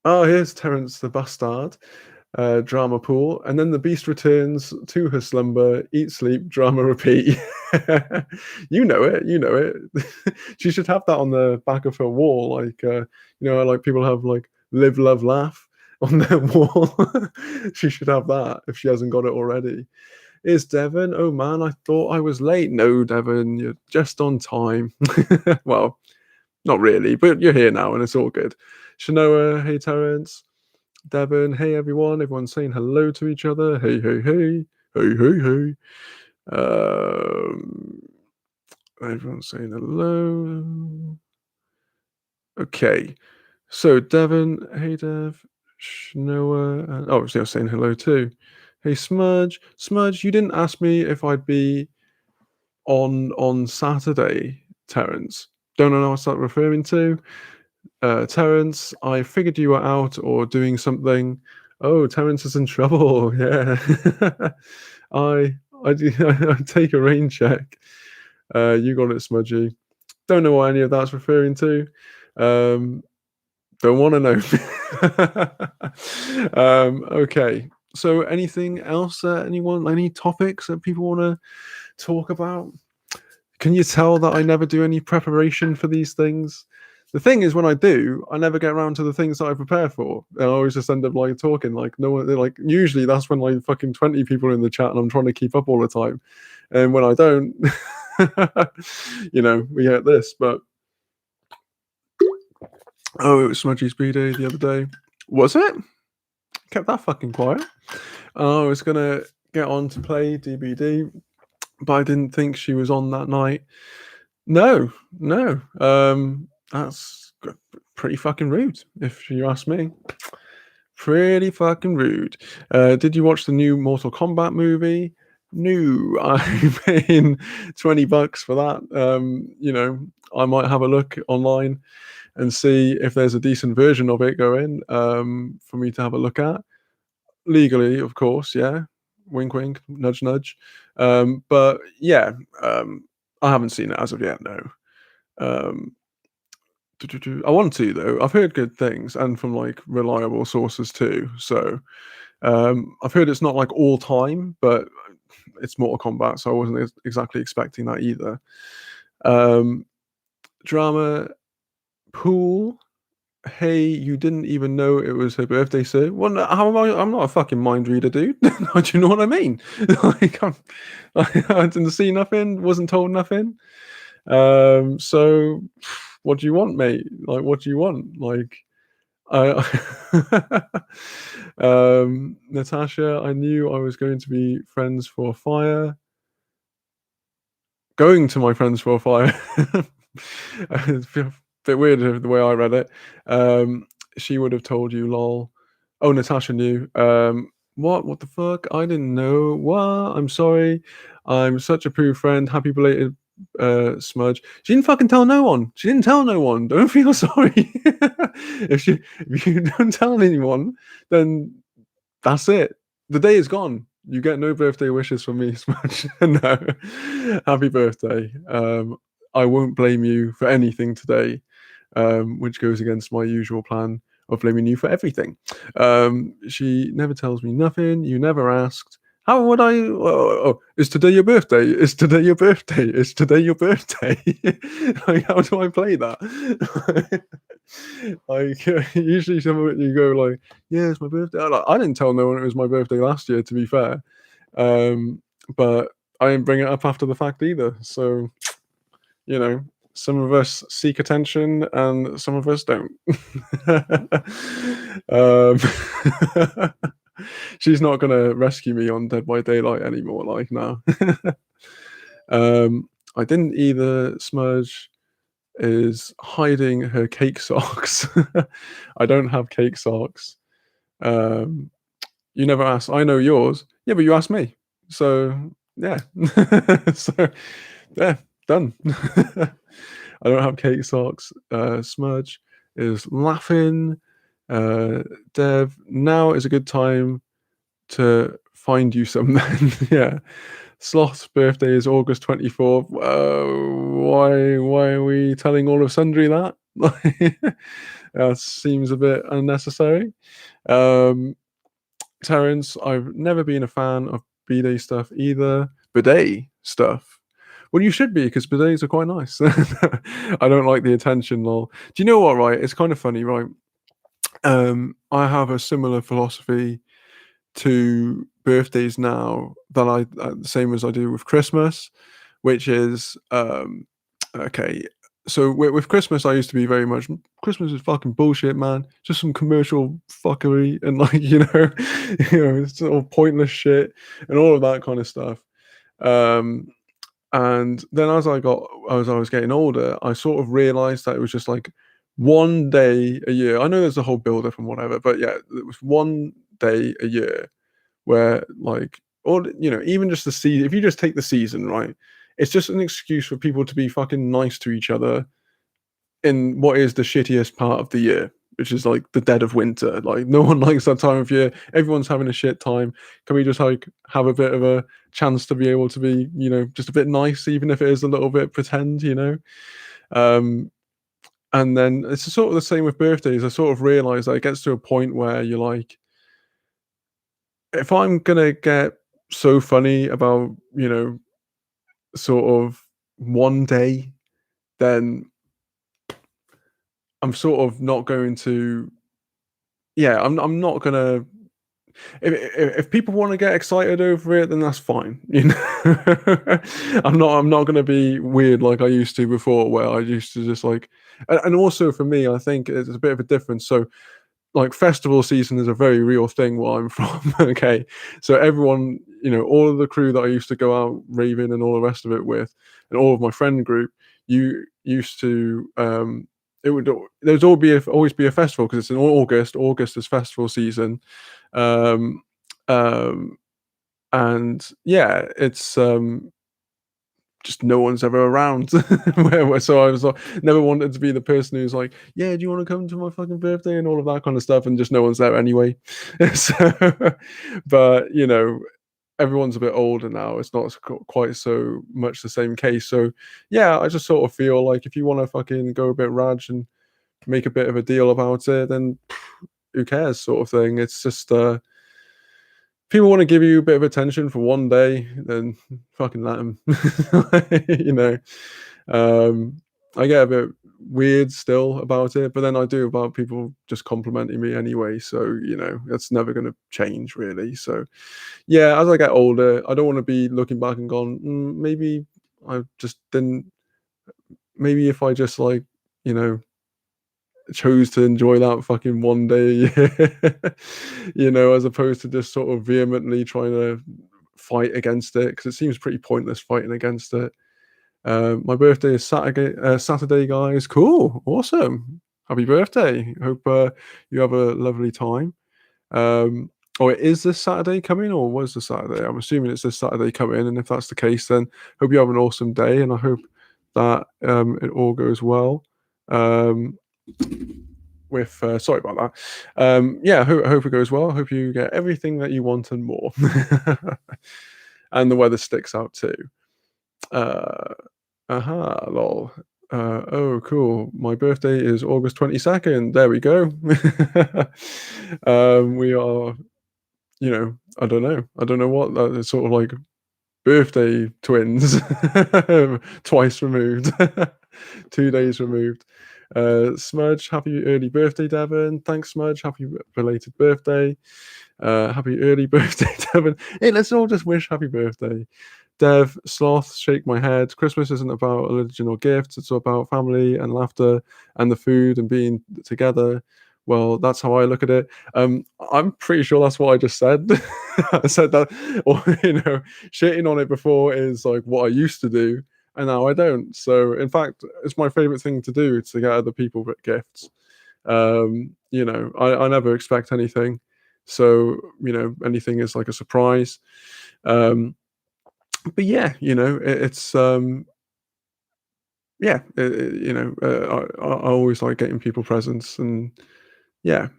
here's Terence the Bastard. Drama pool, and then the beast returns to her slumber, eat, sleep, drama, repeat. You know it. She should have that on the back of her wall, like like people have like live, love, laugh on their wall. She should have that if she hasn't got it already. Is Devon? Oh man, I thought I was late. No, Devon, you're just on time. Well, not really, but you're here now, and it's all good. Shanoa, hey Terence. Devon, hey everyone. Everyone's saying hello to each other. Hey, hey, hey. Hey, hey, hey. Everyone's saying hello. Okay. So Devon, hey Dev. Shnoa. Oh, you're saying hello too. Hey Smudge. Smudge, you didn't ask me if I'd be on Saturday, Terence. Don't know what I'm referring to. Terence, I figured you were out or doing something. Oh, Terence is in trouble. Yeah. I I take a rain check. You got it, Smudgy. Don't know what any of that's referring to. Don't want to know. Okay. So anything else? Anyone? Any topics that people want to talk about? Can you tell that I never do any preparation for these things? The thing is, when I do, I never get around to the things that I prepare for. And I always just end up like talking, like no one. Like usually that's when like fucking 20 people are in the chat, and I'm trying to keep up all the time. And when I don't, we get this. But oh, it was Smudgy's B-Day the other day. Was it? Kept that fucking quiet. I was gonna get on to play DBD, but I didn't think she was on that night. No. That's pretty fucking rude, if you ask me. Pretty fucking rude. Did you watch the new Mortal Kombat movie? No, I'm paying $20 for that. I might have a look online and see if there's a decent version of it going for me to have a look at. Legally, of course, yeah. Wink, wink, nudge, nudge. But yeah, I haven't seen it as of yet, no. I want to though. I've heard good things and from like reliable sources too. So I've heard it's not like all time, but it's Mortal Kombat, so I wasn't exactly expecting that either. Drama pool. Hey, you didn't even know it was her birthday, sir. Well, how am I? I'm not a fucking mind reader, dude. Do you know what I mean? Like, I didn't see nothing, wasn't told nothing. So what do you want, mate? Like, what do you want? Like, I, Natasha, I knew I was going to be friends for fire. Going to my friends for fire. It's a bit weird the way I read it. She would have told you, lol. Oh, Natasha knew. What? What the fuck? I didn't know. What? I'm sorry. I'm such a poo friend. Happy belated smudge. She didn't fucking tell no one. She didn't tell no one. Don't feel sorry. If you don't tell anyone, then that's it. The day is gone. You get no birthday wishes from me, Smudge. No. Happy birthday. I won't blame you for anything today, which goes against my usual plan. of blaming you for everything. She never tells me nothing. You never asked. How would I? Oh, is today your birthday? Is today your birthday? Is today your birthday? Like, how do I play that? Like, usually someone you go like, "Yeah, it's my birthday." I didn't tell no one it was my birthday last year. To be fair, um, but I didn't bring it up after the fact either. So you know, some of us seek attention and some of us don't. um, she's not gonna rescue me on Dead by Daylight anymore. Like now, I didn't either. Smudge is hiding her cake socks. I don't have cake socks. Um, you never asked. I know yours. Yeah, but you asked me. So yeah. So yeah, done. I don't have cake socks. Smudge is laughing. Uh, Dev, now is a good time to find you some then. Yeah. Sloth's birthday is August 24th. Why are we telling all of sundry that? That seems a bit unnecessary. Um, Terence, I've never been a fan of B-Day stuff either. Bidet stuff. Well, you should be because bidets are quite nice. I don't like the attention, lol. Do you know what, right? It's kind of funny, right? I have a similar philosophy to birthdays now that the same as I do with Christmas, which is okay. So with Christmas, I used to be very much Christmas is fucking bullshit, man. Just some commercial fuckery and like it's all pointless shit and all of that kind of stuff. Um, and then as I was getting older, I sort of realized that it was just like one day a year. I know there's a whole build up and whatever, but yeah, it was one day a year where like or even just the season, if you just take the season, right, it's just an excuse for people to be fucking nice to each other in what is the shittiest part of the year, which is like the dead of winter. Like no one likes that time of year. Everyone's having a shit time. Can we just like have a bit of a chance to be able to be just a bit nice, even if it is a little bit pretend. um and then it's sort of the same with birthdays. I sort of realize that it gets to a point where you're like, if I'm gonna get so funny about, sort of one day, then I'm sort of not going to. Yeah, I'm not gonna. If people want to get excited over it, then that's fine. I'm not gonna be weird like I used to before, where I used to just like. And also for me, I think it's a bit of a difference. So like festival season is a very real thing where I'm from. Okay, so everyone, all of the crew that I used to go out raving and all the rest of it with, and all of my friend group, you used to. It would there's always be a festival because it's in August. August is festival season, um, um, and yeah, it's just no one's ever around. So I was like, never wanted to be the person who's like, yeah, do you want to come to my fucking birthday and all of that kind of stuff, and just no one's there anyway. So, but everyone's a bit older now. It's not quite so much the same case. So yeah, I just sort of feel like if you want to fucking go a bit raj and make a bit of a deal about it, then who cares, sort of thing. It's just people want to give you a bit of attention for one day, then fucking let them. you know, I get a bit weird still about it, but then I do about people just complimenting me anyway. So that's never going to change really. So yeah, as I get older, I don't want to be looking back and gone, maybe I just didn't. Maybe if I just like chose to enjoy that fucking one day a year, as opposed to just sort of vehemently trying to fight against it, because it seems pretty pointless fighting against it. My birthday is Saturday, guys. Cool, awesome. Happy birthday. Hope you have a lovely time. Or is this Saturday coming, or was the Saturday? I'm assuming it's this Saturday coming, and if that's the case, then hope you have an awesome day, and I hope that it all goes well. With sorry about that. Yeah, I hope it goes well. I hope you get everything that you want and more, and the weather sticks out too. Lol. Oh, cool. My birthday is August 22nd. There we go. We are, I don't know. I don't know what that is, sort of like birthday twins, twice removed, 2 days removed. Smudge, happy early birthday, Devon. Thanks, Smudge. Happy belated birthday. Happy early birthday, Devon. Hey, let's all just wish happy birthday. Dev, Sloth, shake my head. Christmas isn't about religion or gifts. It's about family and laughter and the food and being together. Well, that's how I look at it. I'm pretty sure that's what I just said. I said that, or shitting on it before is like what I used to do, and now I don't. So, in fact, it's my favorite thing to do to get other people gifts. I never expect anything, so anything is like a surprise. Um, but yeah, it's yeah, I always like getting people presents, and yeah,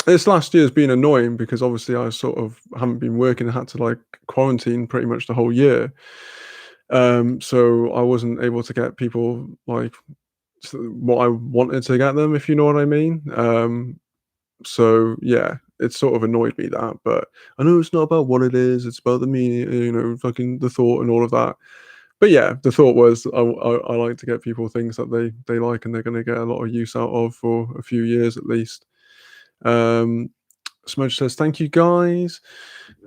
this last year has been annoying because obviously I sort of haven't been working, I had to like quarantine pretty much the whole year. So I wasn't able to get people like what I wanted to get them, if you know what I mean. So yeah, it sort of annoyed me that, but I know it's not about what it is, it's about the meaning, fucking the thought and all of that. But yeah, the thought was I like to get people things that they like and they're going to get a lot of use out of for a few years at least. Um, Smudge says, "Thank you, guys."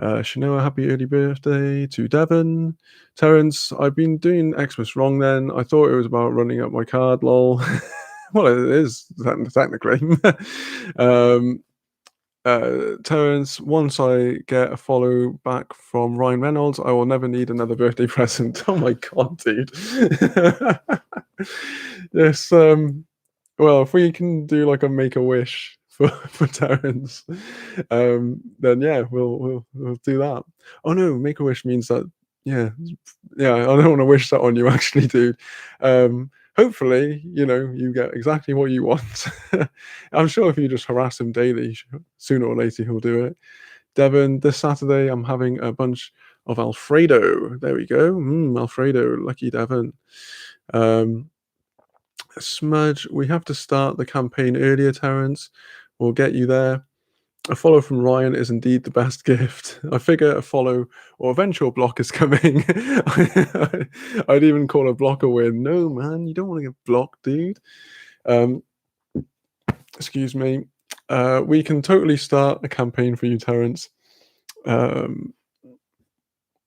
Shanoa, happy early birthday to Devon. Terence, I've been doing Xmas wrong then. I thought it was about running up my card, lol. Well, it is technically. um, Terence, once I get a follow back from Ryan Reynolds, I will never need another birthday present. Oh my god, dude. Yes, well, if we can do like a make a wish for Terence, then yeah, we'll do that. Oh no, make a wish means that yeah, yeah. I don't want to wish that on you, actually, dude. Hopefully, you get exactly what you want. I'm sure if you just harass him daily, sooner or later he'll do it. Devon, this Saturday I'm having a bunch of Alfredo. There we go. Alfredo, lucky Devon. Um, Smudge, we have to start the campaign earlier, Terence. We'll get you there. A follow from Ryan is indeed the best gift. I figure a follow or eventual block is coming. I'd even call a block a win. No, man, you don't want to get blocked, dude. Um, excuse me. We can totally start a campaign for you, Terence. Um,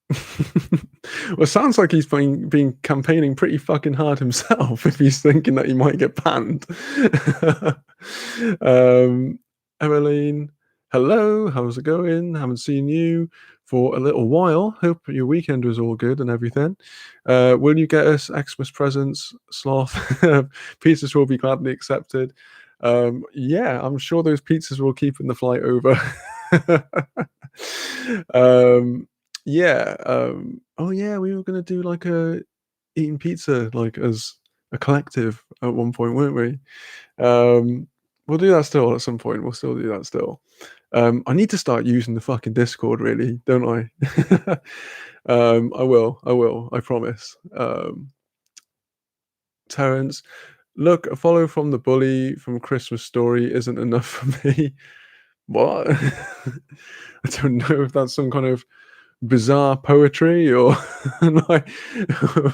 well, it sounds like he's been campaigning pretty fucking hard himself if he's thinking that he might get banned. Emmeline, hello, how's it going? Haven't seen you for a little while. Hope your weekend was all good and everything. Will you get us Xmas presents, Sloth? Pizzas will be gladly accepted. Yeah, I'm sure those pizzas will keep in the flight over. um, yeah. Oh yeah, we were gonna do like a eating pizza like as a collective at one point, weren't we? We'll do that still at some point. We'll still do that still. I need to start using the fucking Discord, really, don't I? I will. I will. I promise. Terence, look, a follow from the bully from Christmas Story isn't enough for me. What? I don't know if that's some kind of bizarre poetry or like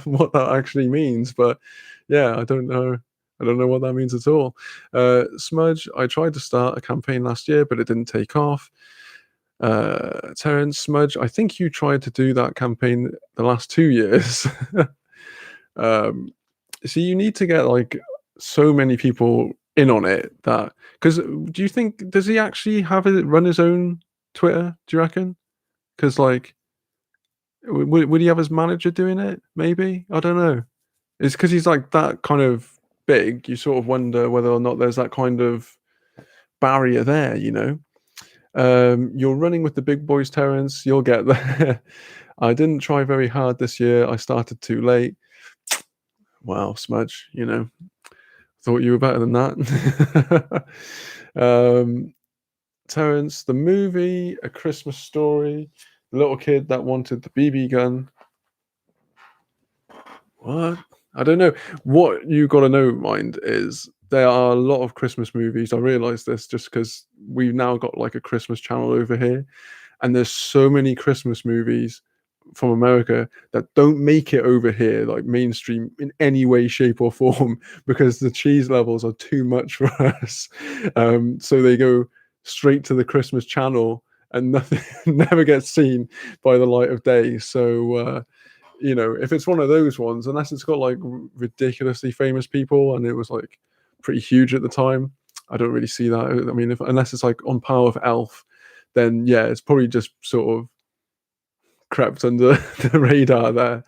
what that actually means, but yeah, I don't know. I don't know what that means at all. Smudge, I tried to start a campaign last year, but it didn't take off. Terence, Smudge, I think you tried to do that campaign the last 2 years. um, so you need to get like so many people in on it that because do you think does he actually have it run his own Twitter? Do you reckon? Because like would he have his manager doing it? Maybe, I don't know. It's because he's like that kind of big. You sort of wonder whether or not there's that kind of barrier there. You're running with the big boys, Terence. You'll get there. I didn't try very hard this year. I started too late. Wow, Smudge. Thought you were better than that. Terence, the movie, A Christmas Story, the little kid that wanted the BB gun. What? I don't know. What you got to know, mind, is there are a lot of Christmas movies. I realized this just because we've now got like a Christmas channel over here, and there's so many Christmas movies from America that don't make it over here, like mainstream in any way, shape, or form, because the cheese levels are too much for us. So they go straight to the Christmas channel, and nothing never gets seen by the light of day. So if it's one of those ones, unless it's got like ridiculously famous people and it was like pretty huge at the time, I don't really see that. I mean, unless it's like on par with Elf, then yeah, it's probably just sort of crept under the radar there.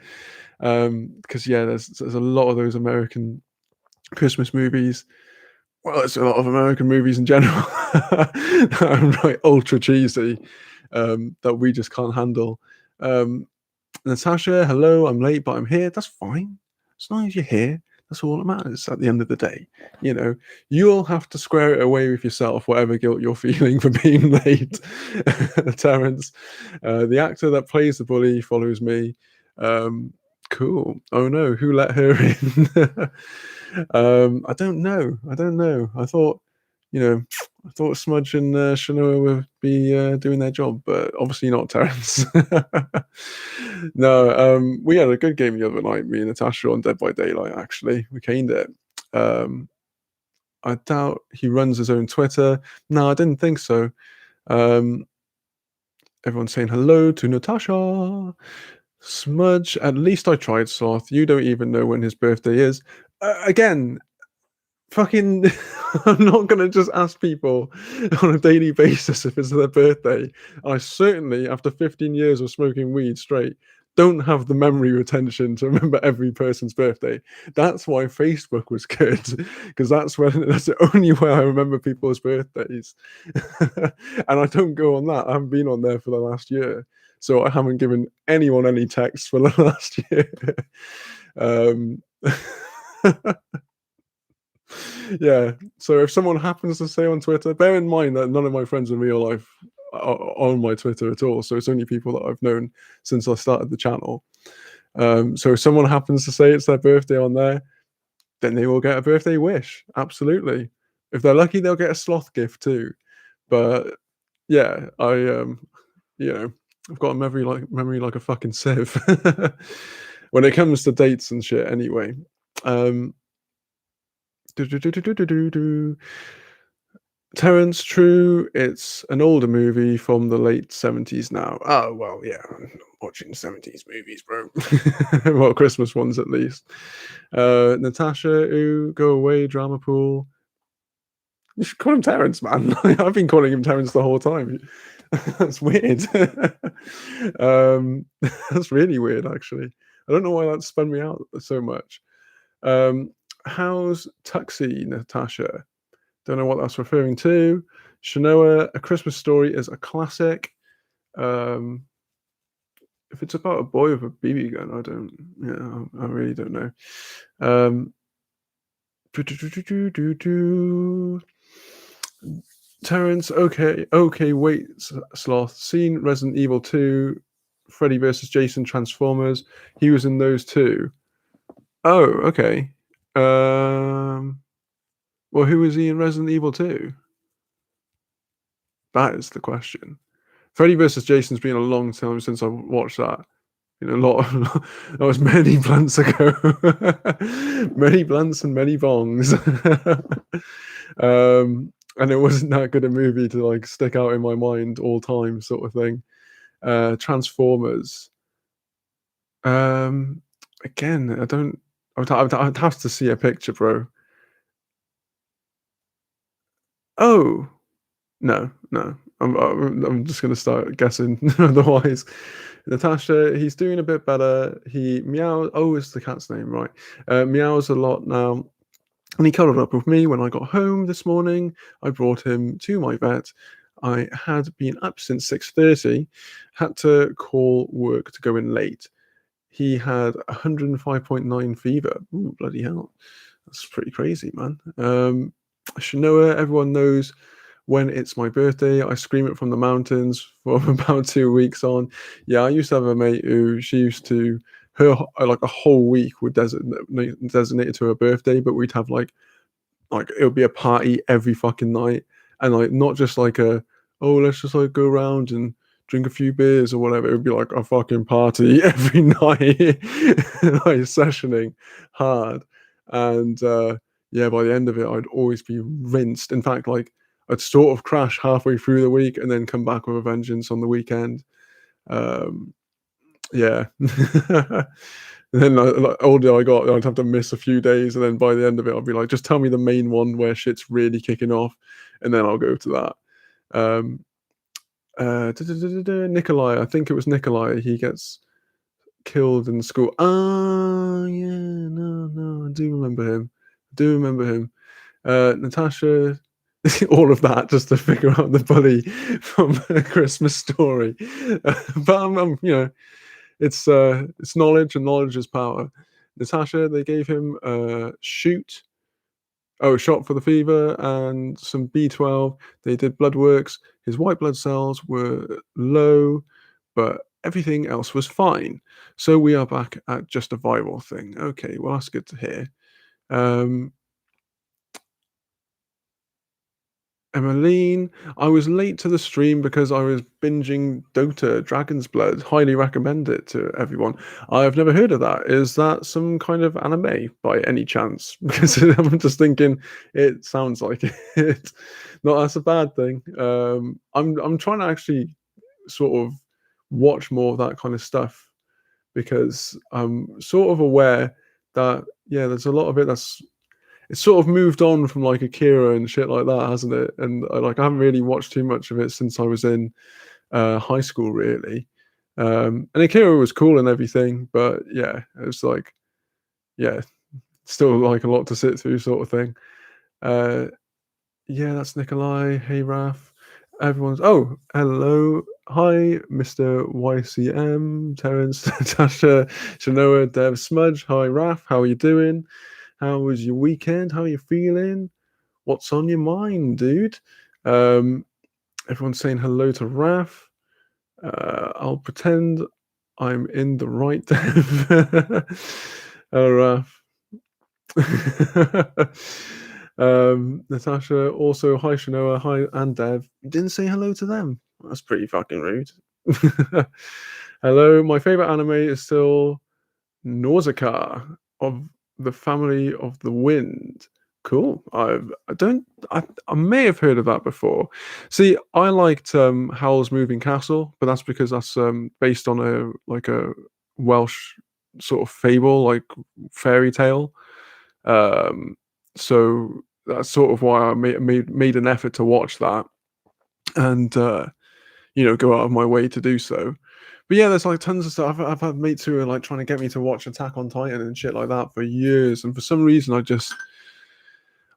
Because yeah, there's a lot of those American Christmas movies. Well, it's a lot of American movies in general that are like ultra cheesy, that we just can't handle. Um, Natasha, hello, I'm late, but I'm here. That's fine. As long as you're here, that's all that matters at the end of the day. You'll have to square it away with yourself, whatever guilt you're feeling for being late. Terence, the actor that plays the bully follows me. Cool. Oh no, who let her in? I don't know. I don't know. I thought Smudge and Shanoa would be doing their job, but obviously not, Terence. No, we had a good game the other night, me and Natasha on Dead by Daylight, actually. We caned it. I doubt he runs his own Twitter. No, I didn't think so. Everyone's saying hello to Natasha. Smudge, at least I tried, Sloth. You don't even know when his birthday is. Again, fucking, I'm not going to just ask people on a daily basis if it's their birthday. I certainly, after 15 years of smoking weed straight, don't have the memory retention to remember every person's birthday. That's why Facebook was good, because that's the only way I remember people's birthdays. And I don't go on that. I haven't been on there for the last year. So I haven't given anyone any texts for the last year. Yeah. So if someone happens to say on Twitter, bear in mind that none of my friends in real life are on my Twitter at all. So it's only people that I've known since I started the channel. So if someone happens to say it's their birthday on there, then they will get a birthday wish. Absolutely. If they're lucky, they'll get a sloth gift too. But yeah, I've got a memory like a fucking sieve when it comes to dates and shit. Anyway, Terence, true, it's an older movie from the late 70s now. Oh, well, yeah, I'm watching 70s movies, bro. Well, Christmas ones at least. Natasha, ooh, go away, drama pool. You should call him Terence, man. I've been calling him Terence the whole time. That's weird. That's really weird, actually. I don't know why that spun me out so much. How's Tuxie, Natasha? Don't know what that's referring to. Shanoa, A Christmas Story is a classic. If it's about a boy with a BB gun, I really don't know. Terence, okay, wait, Sloth. Seen Resident Evil 2, Freddy versus Jason, Transformers. He was in those too. Oh, okay. Well, who was he in Resident Evil 2? That is the question. Freddy versus Jason's been a long time since I watched that. That was many blunts ago. Many blunts and many bongs. And it wasn't that good a movie to like stick out in my mind all time, sort of thing. Transformers. Again, I don't. I'd have to see a picture, bro. Oh, no. I'm just gonna start guessing. Otherwise, Natasha, he's doing a bit better. He meows. Oh, it's the cat's name, right? Meows a lot now. And he cuddled up with me when I got home this morning. I brought him to my vet. I had been up since 6:30, had to call work to go in late. He had 105.9 fever. Ooh, bloody hell. That's pretty crazy, man. Shanoa, everyone knows when it's my birthday, I scream it from the mountains for about 2 weeks on. Yeah, I used to have a mate who she used to like a whole week would designated to her birthday, but we'd have like it would be a party every fucking night, and like not just like a, oh, let's just like go around and drink a few beers or whatever. It would be like a fucking party every night, like sessioning hard. And yeah, by the end of it, I'd always be rinsed. In fact, like I'd sort of crash halfway through the week and then come back with a vengeance on the weekend. Um, yeah. And then, like, older I got, I'd have to miss a few days, and then by the end of it, I'll be like, "Just tell me the main one where shit's really kicking off, and then I'll go to that." Um, Nikolai, I think it was Nikolai. He gets killed in school. Oh yeah, no, I do remember him. I do remember him. Natasha, all of that just to figure out the bully from A Christmas Story. But it's knowledge, and knowledge is power. Natasha, they gave him a shot for the fever and some B12. They did blood works. His white blood cells were low, but everything else was fine. So we are back at just a viral thing. Okay, well, that's good to hear. Um, Emmeline, I was late to the stream because I was binging Dota Dragon's Blood. Highly recommend it to everyone. I've never heard of that. Is that some kind of anime by any chance? Because I'm just thinking it sounds like it. No, that's a bad thing. I'm trying to actually sort of watch more of that kind of stuff because I'm sort of aware that yeah, there's a lot of it that's it's sort of moved on from like Akira and shit like that, hasn't it? And I haven't really watched too much of it since I was in high school, really. And Akira was cool and everything, but yeah, it was like yeah, still like a lot to sit through, sort of thing. Uh, yeah, that's Nikolai. Hey, Raf. Everyone's hello, hi, Mr. YCM, Terence, Natasha, Shanoa, Dev, Smudge. Hi, Raf. How are you doing? How was your weekend? How are you feeling? What's on your mind, dude? Um, Everyone's saying hello to Raf. I'll pretend I'm in the right dev. Oh, Raf. Natasha, also, hi, Shanoa, hi, and Dev. You didn't say hello to them. That's pretty fucking rude. Hello, my favorite anime is still Nausicaa of the Family of the Wind. Cool. I may have heard of that before. See, I liked Howl's Moving Castle, but that's because that's based on a Welsh sort of fable, like fairy tale. Um, so that's sort of why I made an effort to watch that and go out of my way to do so. But yeah, there's like tons of stuff. I've had mates who are like trying to get me to watch Attack on Titan and shit like that for years, and for some reason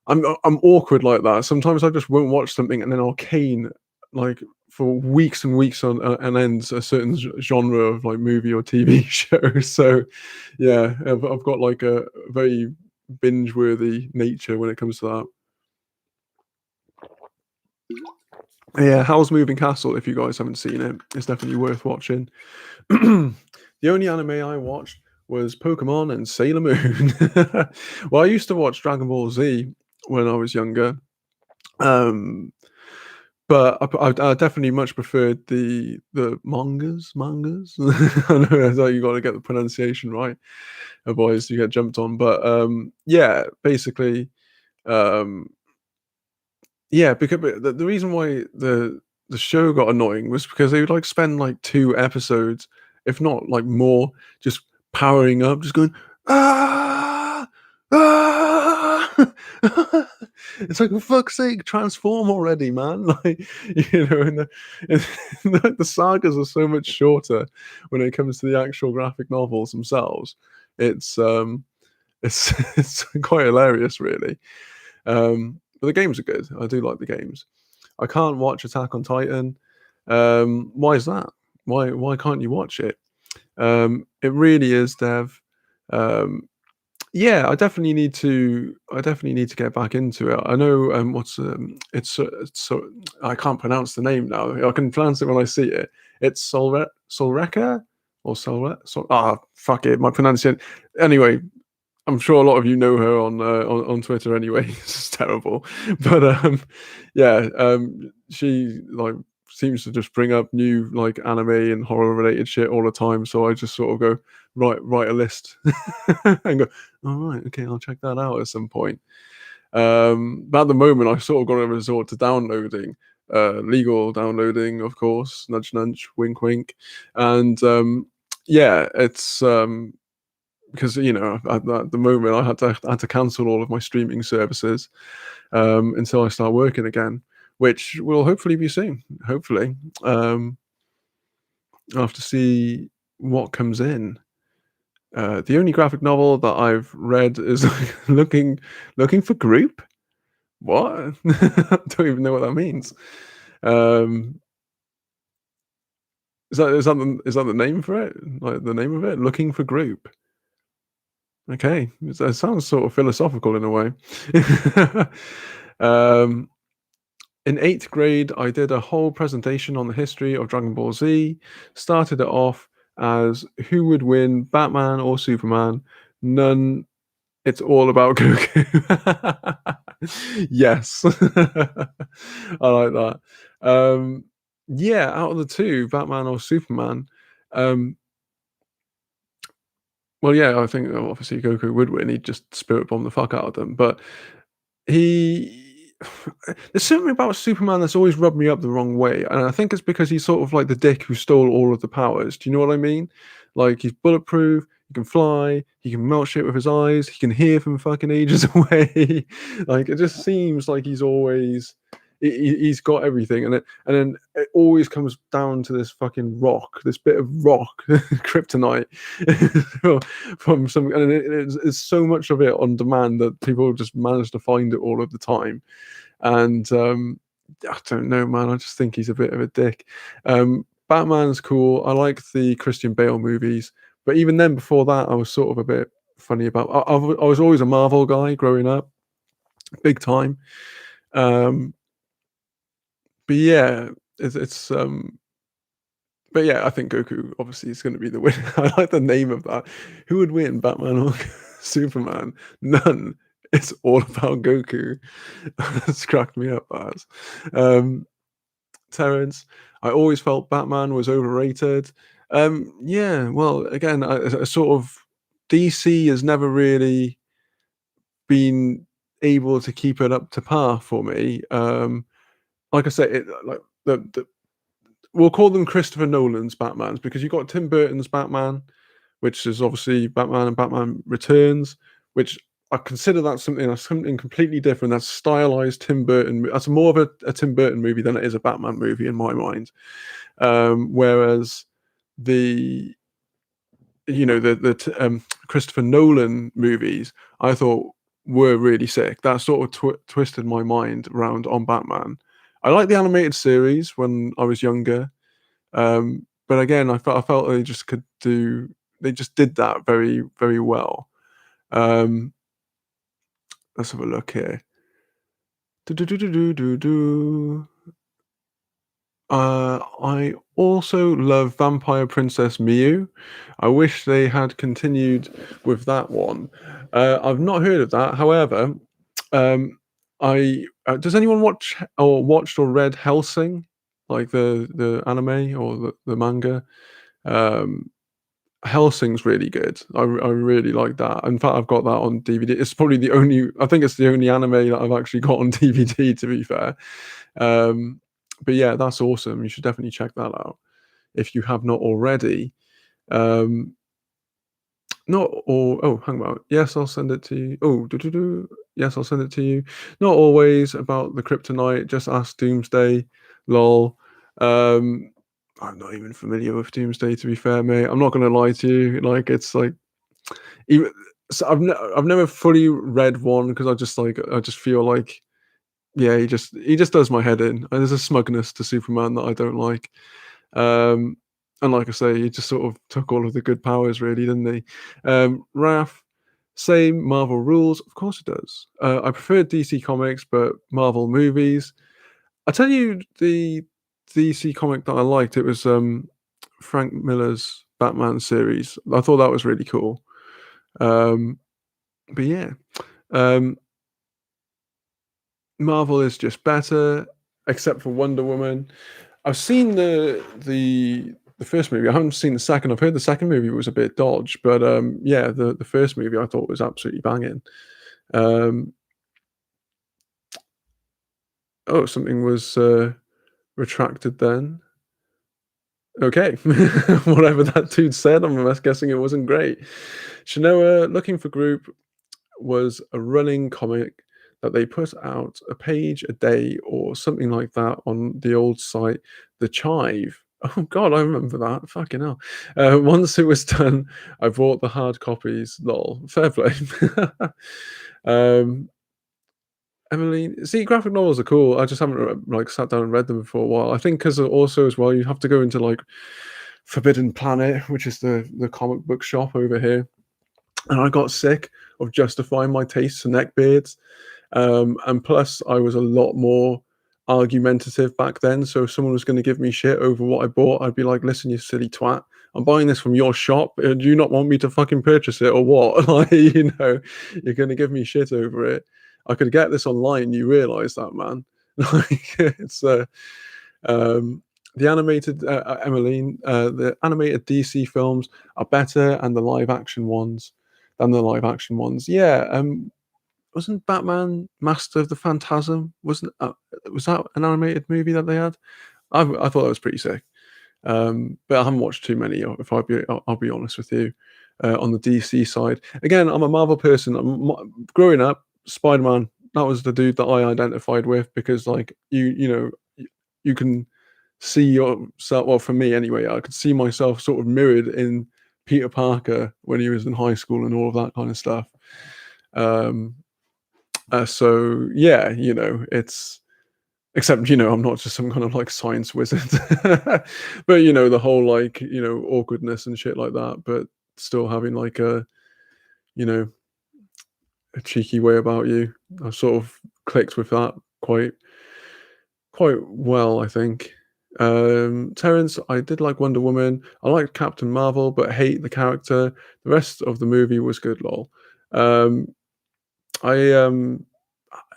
I'm awkward like that. Sometimes I just won't watch something, and then I'll cane like for weeks and weeks on and ends a certain genre of like movie or TV show. So yeah, I've got like a very binge worthy nature when it comes to that. Yeah, Howl's Moving Castle, if you guys haven't seen it, it's definitely worth watching. The only anime I watched was Pokemon and Sailor Moon. Well, I used to watch Dragon Ball Z when I was younger, um, but I definitely much preferred the mangas. Mangas. I know you got to get the pronunciation right, otherwise you get jumped on. But yeah, basically, um, yeah, because the reason why the show got annoying was because they would like spend like 2 episodes, if not like more, just powering up, just going ah ah. It's like for fuck's sake, transform already, man! Like the sagas are so much shorter when it comes to the actual graphic novels themselves. It's it's quite hilarious, really. But the games are good. I do like the games. I can't watch Attack on Titan. Why is that? Why can't you watch it? It really is, Dev. Um, yeah, I definitely need to get back into it. I know it's so I can't pronounce the name now. I can pronounce it when I see it. It's Solreka. or Silhouette. So, fuck it, my pronunciation. Anyway, I'm sure a lot of you know her on Twitter anyway. It's terrible, but yeah, she like seems to just bring up new like anime and horror related shit all the time. So I just sort of go write a list and go, all right, okay, I'll check that out at some point. But at the moment, I've sort of got to resort to downloading, legal downloading, of course, nudge nudge, wink wink, and yeah, it's because at the moment I had to cancel all of my streaming services until I start working again, which will hopefully be soon. Hopefully, I'll have to see what comes in. The only graphic novel that I've read is looking for group. What? I don't even know what that means. Um, is that the name for it? Like the name of it? Looking for group. Okay, it sounds sort of philosophical in a way. um, in eighth grade, I did a whole presentation on the history of Dragon Ball Z. Started it off as who would win, Batman or Superman? None. It's all about Goku. Yes, I like that. Yeah, out of the two, Batman or Superman. Um, well, yeah, I think obviously Goku would win. He'd just spirit bomb the fuck out of them. But he, there's something about Superman that's always rubbed me up the wrong way, and I think it's because he's sort of like the dick who stole all of the powers. Do you know what I mean? Like he's bulletproof, he can fly, he can melt shit with his eyes, he can hear from fucking ages away. Like it just seems like he's always he's got everything, and then it always comes down to this fucking rock, this bit of rock, kryptonite from some, and it's so much of it on demand that people just manage to find it all of the time. And I don't know, man. I just think he's a bit of a dick. Batman's cool. I like the Christian Bale movies, but even then, before that, I was sort of a bit funny about. I was always a Marvel guy growing up, big time. Um, but yeah, it's. But yeah, I think Goku obviously is going to be the winner. I like the name of that. Who would win, Batman or Superman? None. It's all about Goku. That's cracked me up, as. Terrence, I always felt Batman was overrated. Yeah, well, again, I sort of DC has never really been able to keep it up to par for me. Like I said, like the we'll call them Christopher Nolan's Batmans because you've got Tim Burton's Batman, which is obviously Batman and Batman Returns, which I consider that something completely different. That's stylized Tim Burton. That's more of a Tim Burton movie than it is a Batman movie in my mind. Whereas the Christopher Nolan movies, I thought were really sick. That sort of twisted my mind around on Batman. I like the animated series when I was younger, but again, I felt they just could do. They just did that very very well. Um, let's have a look here. Do-do-do-do-do-do. I also love Vampire Princess Miu. I wish they had continued with that one. I've not heard of that. However, um, I does anyone watched or read Hellsing, like the anime or the manga? Um, Hellsing's really good. I really like that. In fact, I've got that on DVD. It's probably the only. I think it's the only anime that I've actually got on DVD. To be fair, um, but yeah, that's awesome. You should definitely check that out if you have not already. Um, not all. Oh, hang on. Yes, I'll send it to you. Oh, yes, I'll send it to you. Not always about the kryptonite. Just ask Doomsday. Lol. Um, I'm not even familiar with Doomsday, to be fair, mate. I'm not gonna lie to you. Like, it's like even so I've never fully read one because I just feel like yeah, he just does my head in. There's a smugness to Superman that I don't like. Um, and like I say, he just sort of took all of the good powers, really, didn't he? Raph, same Marvel rules, of course it does. I prefer DC comics, but Marvel movies. I tell you, the DC comic that I liked, it was Frank Miller's Batman series. I thought that was really cool. Um, but yeah, um, Marvel is just better, except for Wonder Woman. I've seen the first movie. I haven't seen the second. I've heard the second movie was a bit dodge, but yeah, the first movie I thought was absolutely banging. Um, oh, something was retracted then. Okay, whatever that dude said, I'm guessing it wasn't great. Shanoa Looking for Group was a running comic that they put out a page a day or something like that on the old site, The Chive. Oh God, I remember that. Fucking hell. Once it was done, I bought the hard copies. Lol. Fair play. um, Emily, see, graphic novels are cool. I just haven't like sat down and read them for a while. I think because also as well, you have to go into like Forbidden Planet, which is the comic book shop over here, and I got sick of justifying my tastes for neckbeards. And plus, I was a lot more argumentative back then. So if someone was going to give me shit over what I bought, I'd be like, "Listen, you silly twat, I'm buying this from your shop. Do you not want me to fucking purchase it or what? Like, you're going to give me shit over it. I could get this online. You realize that, man? Like, it's um, the animated Emmeline, the animated DC films are better, and the live action ones than the live action ones. Yeah, wasn't Batman Master of the Phantasm? Wasn't was that an animated movie that they had? I thought that was pretty sick. But I haven't watched too many. If I'll be honest with you, on the DC side. Again, I'm a Marvel person. Growing up, Spider Man. That was the dude that I identified with because, like, you can see yourself. Well, for me anyway, I could see myself sort of mirrored in Peter Parker when he was in high school and all of that kind of stuff. Um, so yeah, it's except I'm not just some kind of like science wizard, but the whole like awkwardness and shit like that, but still having like you know a cheeky way about you. I sort of clicked with that quite well, I think. Terrence, I did like Wonder Woman. I liked Captain Marvel, but hate the character. The rest of the movie was good, lol. Um, I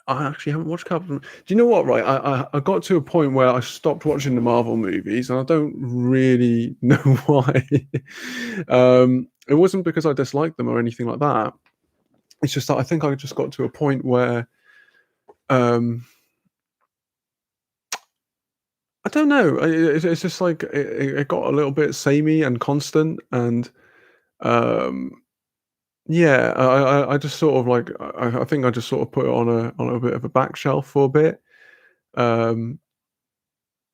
I actually haven't watched Captain. Do you know what? Right, I got to a point where I stopped watching the Marvel movies, and I don't really know why. It wasn't because I disliked them or anything like that. It's just that I think I just got to a point where um, I don't know. It's just like it got a little bit samey and constant, and um, yeah, I just sort of like I think I just sort of put it on a bit of a back shelf for a bit. Um,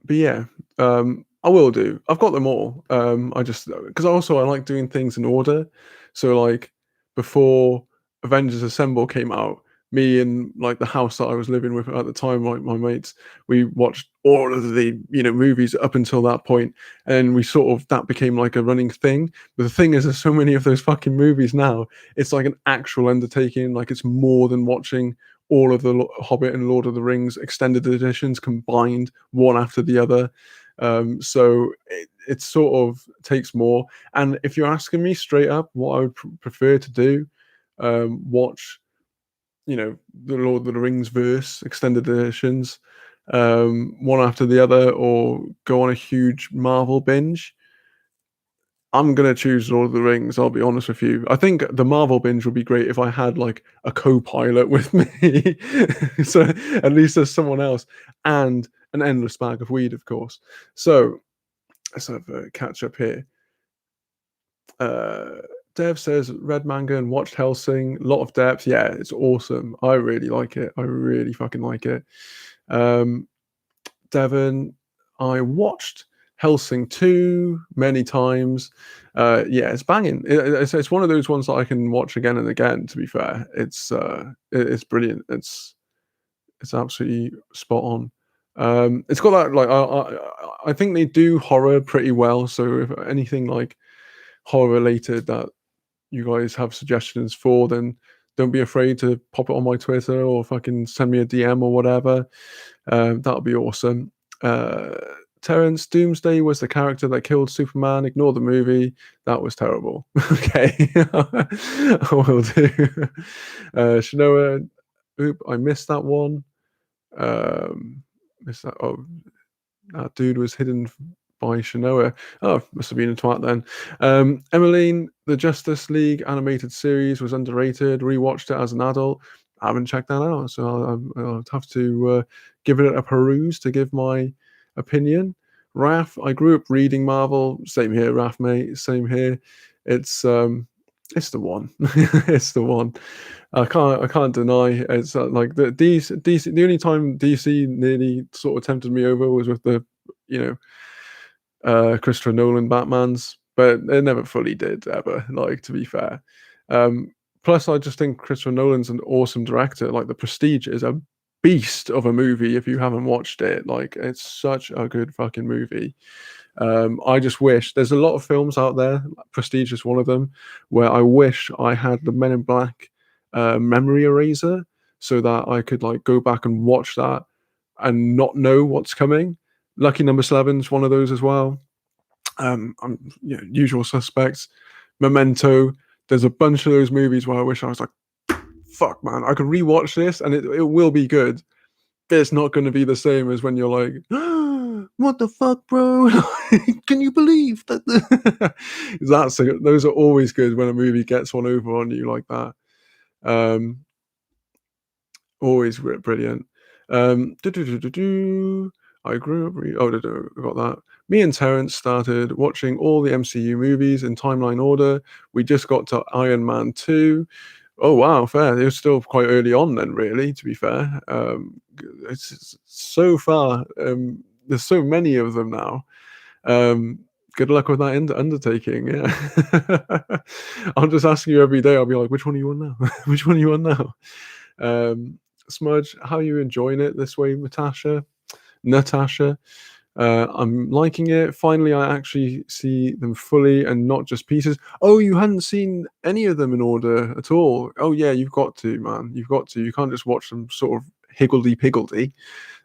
But yeah, I will do. I've got them all. I just because also I like doing things in order. So like before Avengers Assemble came out, me and like the house that I was living with at the time, like my mates, we watched all of the movies up until that point, and we sort of that became like a running thing. But the thing is, there's so many of those fucking movies now. It's like an actual undertaking. Like it's more than watching all of the Hobbit and Lord of the Rings extended editions combined, one after the other. So it sort of takes more. And if you're asking me straight up, what I would prefer to do, watch, the Lord of the Rings verse extended editions, one after the other, or go on a huge Marvel binge. I'm gonna choose Lord of the Rings. I'll be honest with you. I think the Marvel binge would be great if I had like a co-pilot with me, so at least there's someone else, and an endless bag of weed, of course. So let's have a catch up here. Uh, Dev says read manga and watched Helsing. A lot of depth. Yeah, it's awesome. I really like it. I really fucking like it. Um, Devon, I watched Helsing 2 many times. Yeah, it's banging. It's one of those ones that I can watch again and again. To be fair, it's brilliant. It's absolutely spot on. It's got that like I think they do horror pretty well. So if anything like horror related that you guys have suggestions for, then don't be afraid to pop it on my Twitter or fucking send me a DM or whatever. That would be awesome. Uh, Terrence, Doomsday was the character that killed Superman. Ignore the movie. That was terrible. Okay. I will do. Shanoa, oop, I missed that one. Missed that. Oh, that dude was hidden by Shanoa. Oh, must have been a twat then. Emmeline, the Justice League animated series was underrated. Rewatched it as an adult. I haven't checked that out, so I'll have to give it a peruse to give my opinion. Raph, I grew up reading Marvel. Same here, Raph, mate. Same here. It's the one. It's the one. I can't deny it's like the DC. The only time DC nearly sort of tempted me over was with the you know Christopher Nolan Batmans, but it never fully did ever. Like to be fair, um, plus I just think Christopher Nolan's an awesome director. Like The Prestige is a beast of a movie. If you haven't watched it, like it's such a good fucking movie. I just wish there's a lot of films out there. Prestige is one of them, where I wish I had the Men in Black memory eraser, so that I could like go back and watch that and not know what's coming. Lucky Number 11 is one of those as well. Usual Suspects, Memento. There's a bunch of those movies where I wish I was like, fuck, man, I could rewatch this and it will be good. But it's not going to be the same as when you're like, what the fuck, bro? Can you believe that? Those are always good when a movie gets one over on you like that. Always brilliant. I grew up. I got that. Me and Terrence started watching all the MCU movies in timeline order. We just got to Iron Man 2. Oh wow, fair. It was still quite early on then, really. To be fair, it's so far. There's so many of them now. Good luck with that undertaking. Yeah, I'll just ask you every day. I'll be like, which one are you on now? Which one are you on now? Smudge, how are you enjoying it this way, Natasha? I'm liking it. Finally, I actually see them fully and not just pieces. Oh, you hadn't seen any of them in order at all. Oh, yeah, you've got to, man. You've got to. You can't just watch them sort of higgledy-piggledy.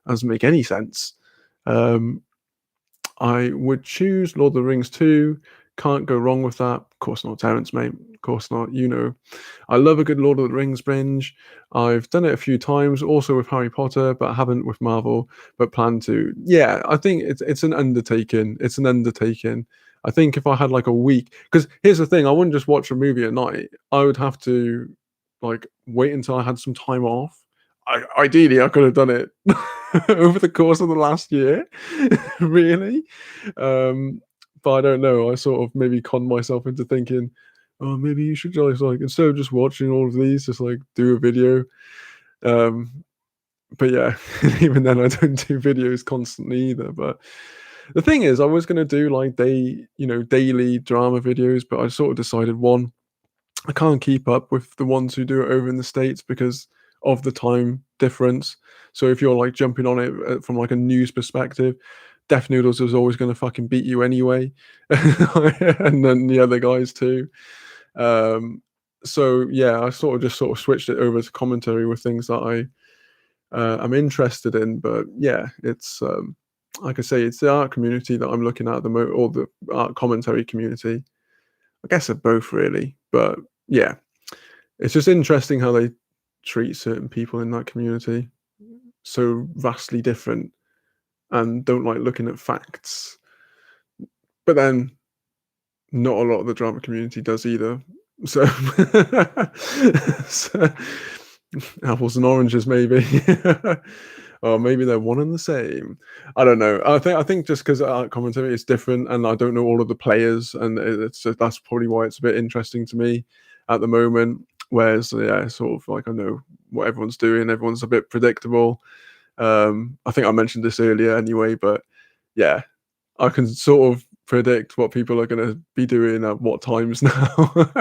That doesn't make any sense. I would choose Lord of the Rings 2. Can't go wrong with that. Of course not, Terrence, mate. Of course not. You know, I love a good Lord of the Rings binge. I've done it a few times, also with Harry Potter, but I haven't with Marvel, but plan to. Yeah, I think it's an undertaking. It's an undertaking. I think if I had like a week, because here's the thing, I wouldn't just watch a movie at night. I would have to like wait until I had some time off. Ideally, I could have done it over the course of the last year, really. But I don't know. I sort of maybe conned myself into thinking, oh, maybe you should just like instead of just watching all of these, just like do a video. But yeah, even then, I don't do videos constantly either. But the thing is, I was gonna do like daily drama videos, but I sort of decided one, I can't keep up with the ones who do it over in the States because of the time difference. So if you're like jumping on it from like a news perspective, Def Noodles is always going to fucking beat you anyway, and then the other guys too. So yeah, I sort of switched it over to commentary with things that I'm interested in. But yeah, it's like I say, it's the art community that I'm looking at or the art commentary community. I guess they're both really, but yeah, it's just interesting how they treat certain people in that community so vastly different and don't like looking at facts. But then not a lot of the drama community does either. So, so apples and oranges, maybe. Or maybe they're one and the same. I don't know. I think just because art commentary is different, and I don't know all of the players, and that's probably why it's a bit interesting to me at the moment. Whereas, yeah, sort of like I know what everyone's doing. Everyone's a bit predictable. I think I mentioned this earlier anyway, but yeah, I can sort of predict what people are going to be doing at what times now.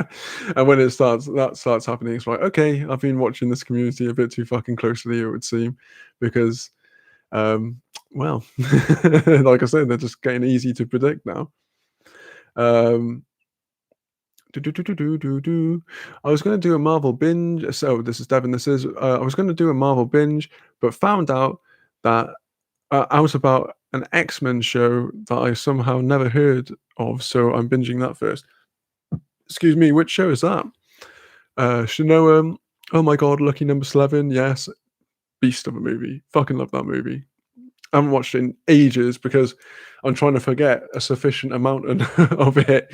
And when that starts happening, it's like, okay, I've been watching this community a bit too fucking closely, it would seem, because, well, like I said, they're just getting easy to predict now. I was going to do a Marvel binge. So this is Devin. I was going to do a Marvel binge, but found out that out about an X-Men show that I somehow never heard of, so I'm binging that first. Excuse me, which show is that? Shinoa. Oh my god, Lucky Number 11. Yes, beast of a movie. Fucking love that movie. I haven't watched it in ages because I'm trying to forget a sufficient amount of it,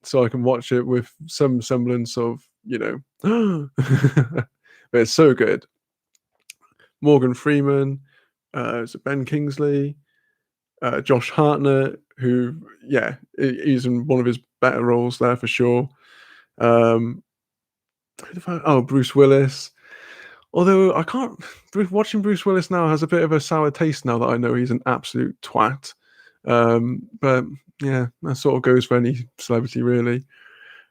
so I can watch it with some semblance of, but it's so good. Morgan Freeman, is it Ben Kingsley, Josh Hartnett, who, yeah, he's in one of his better roles there for sure. Um, oh, Bruce Willis. Although I can't, watching Bruce Willis now has a bit of a sour taste now that I know he's an absolute twat. But yeah, that sort of goes for any celebrity, really.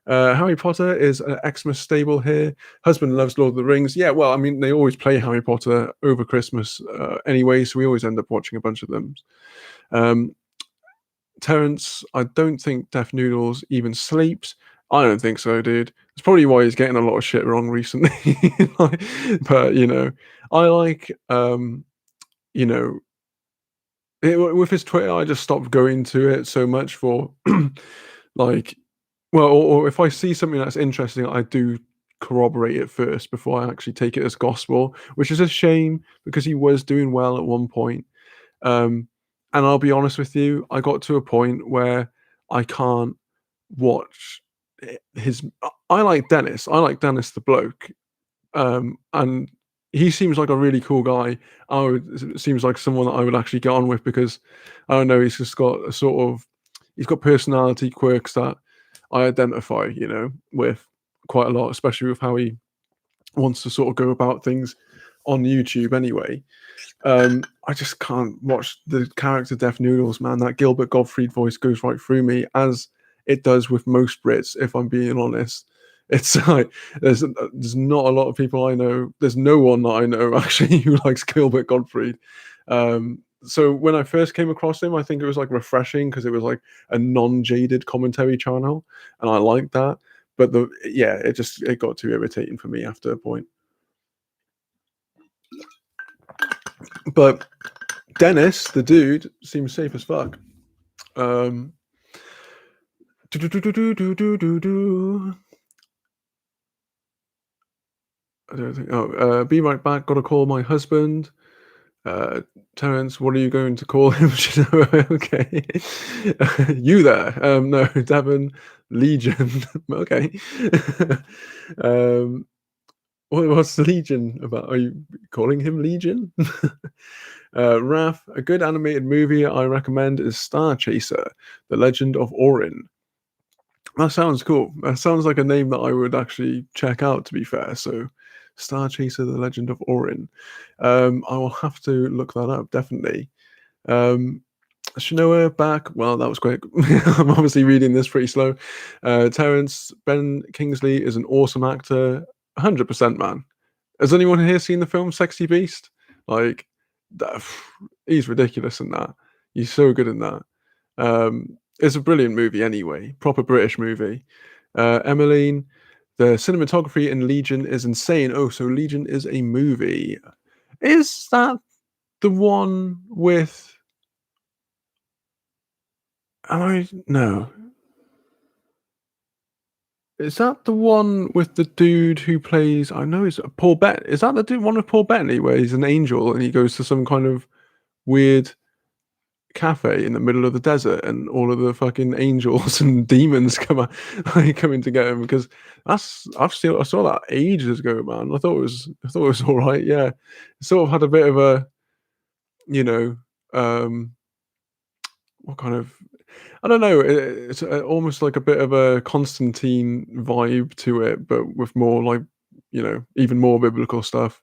Harry Potter is an Xmas stable here. Husband loves Lord of the Rings. Yeah, well, I mean, they always play Harry Potter over Christmas anyway, so we always end up watching a bunch of them. Um, Terence, I don't think Deaf Noodles even sleeps. I don't think so, dude. It's probably why he's getting a lot of shit wrong recently. Like, but I like you know, with his Twitter, I just stopped going to it so much for like, well, or if I see something that's interesting, I do corroborate it first before I actually take it as gospel, which is a shame because he was doing well at one point. Um, and I'll be honest with you, I got to a point where I can't watch his. I like Dennis. I like Dennis the bloke, and he seems like a really cool guy. Seems like someone that I would actually get on with because I don't know. He's just got a sort of. He's got personality quirks that I identify, with quite a lot, especially with how he wants to sort of go about things on YouTube anyway. I just can't watch the character Deaf Noodles, man. That Gilbert Gottfried voice goes right through me, as it does with most Brits, if I'm being honest. It's like there's not a lot of people I know. There's no one that I know actually who likes Gilbert Gottfried. So when I first came across him, I think it was like refreshing because it was like a non-jaded commentary channel, and I liked that. But it got too irritating for me after a point. But Dennis, the dude, seems safe as fuck. Um, I don't think. Oh, be right back. Got to call my husband. Uh, Terence, what are you going to call him? Okay. You there? No, Devon, Legion. Okay. What's the Legion about? Are you calling him Legion? Raf, a good animated movie I recommend is Star Chaser, The Legend of Orin. That sounds cool. That sounds like a name that I would actually check out, to be fair. So, Star Chaser, The Legend of Orin. I will have to look that up, definitely. Shinoa back. Well, that was quick. I'm obviously reading this pretty slow. Terence, Ben Kingsley is an awesome actor. 100%, man. Has anyone here seen the film Sexy Beast? Like, that, he's ridiculous in that. He's so good in that. It's a brilliant movie anyway. Proper British movie. Emmeline, the cinematography in Legion is insane. Oh, so Legion is a movie. Is that the one with? Am I no? Is that the one with the dude who plays? I know it's Paul Bet. Is that the dude one with Paul Bettany where he's an angel and he goes to some kind of weird cafe in the middle of the desert and all of the fucking angels and demons coming to get him? Because I saw that ages ago, man. I thought it was all right. Yeah, it sort of had a bit of a, you know, um, what kind of, I don't know. It's almost like a bit of a Constantine vibe to it, but with more like, even more biblical stuff.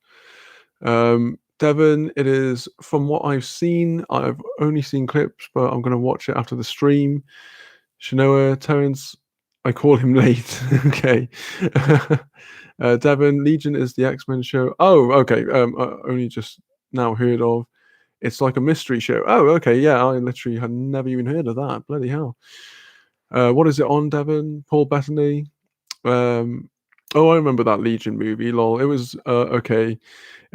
Devon, it is from what I've seen. I've only seen clips, but I'm going to watch it after the stream. Shanoa, Terence, I call him late. Okay. Devon, Legion is the X-Men show. Oh, okay. I only just now heard of. It's like a mystery show. Oh, okay. Yeah, I literally had never even heard of that. Bloody hell. What is it on, Devon? Paul Bettany. Oh, I remember that Legion movie. Lol. It was okay.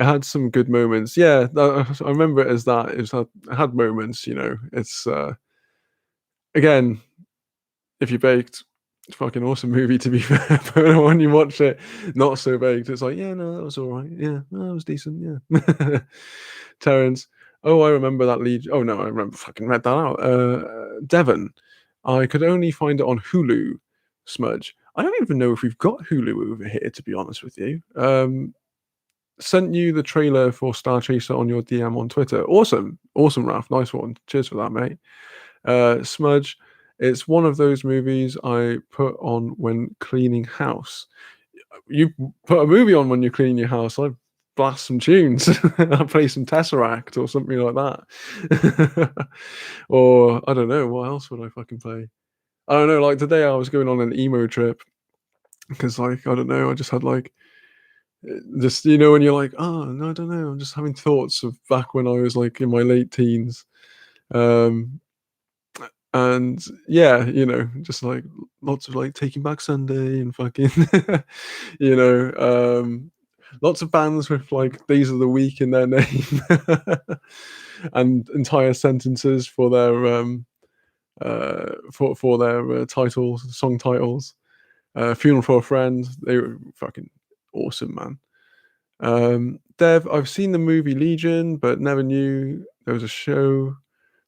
it had some good moments. Yeah, I remember it as that. It had moments, It's, again, if you baked, it's a fucking awesome movie to be fair, but when you watch it not so baked, it's like, "Yeah, no, that was alright. Yeah, no, that was decent, yeah." Terence, "Oh, I remember that lead." Oh, no, I remember fucking read that out. Devon, "I could only find it on Hulu." Smudge, "I don't even know if we've got Hulu over here, to be honest with you. Sent you the trailer for Star Chaser on your DM on Twitter." Awesome. Awesome, Ralph. Nice one. Cheers for that, mate. Smudge, "It's one of those movies I put on when cleaning house." You put a movie on when you clean your house. I blast some tunes. I play some Tesseract or something like that. Or I don't know, what else would I fucking play? I don't know, like today I was going on an emo trip because like I don't know, I just had like just when you're like, oh no, I don't know, I'm just having thoughts of back when I was like in my late teens. Um And yeah, just like lots of like Taking Back Sunday and fucking, you know, um, lots of bands with like days of the week in their name and entire sentences for their for their titles, song titles. Funeral for a Friend, they were fucking awesome, man. Dev, I've seen the movie Legion, but never knew there was a show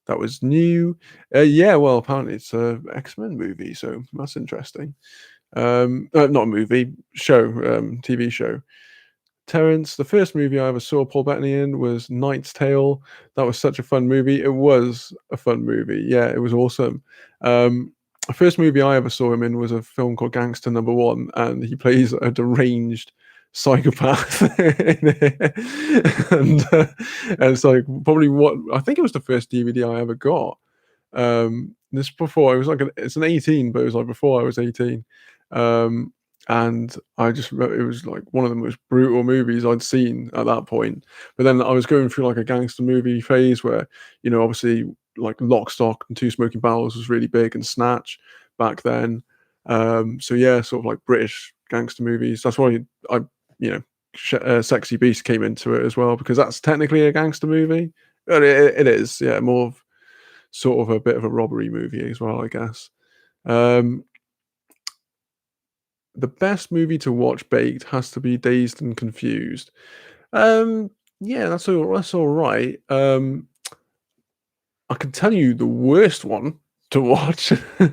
that was new. Yeah, well, apparently it's a X-Men movie, so that's interesting. Not a movie, show, TV show. Terence, the first movie I ever saw Paul Bettany in was Knight's Tale. That was such a fun movie. It was a fun movie. Yeah, it was awesome. The first movie I ever saw him in was a film called Gangster Number One, and he plays a deranged psychopath in it. And it's like probably what I think it was the first DVD I ever got. This before it was like it's an 18, but it was like before I was 18. Um, and I just remember it was like one of the most brutal movies I'd seen at that point. But then I was going through like a gangster movie phase where, obviously like Lock, Stock and Two Smoking Barrels was really big and Snatch back then. So yeah, sort of like British gangster movies. That's why I, Sexy Beast came into it as well because that's technically a gangster movie. But it is, yeah, more of sort of a bit of a robbery movie as well, I guess. Um, the best movie to watch baked has to be Dazed and Confused. Yeah, that's all right. I can tell you the worst one to watch because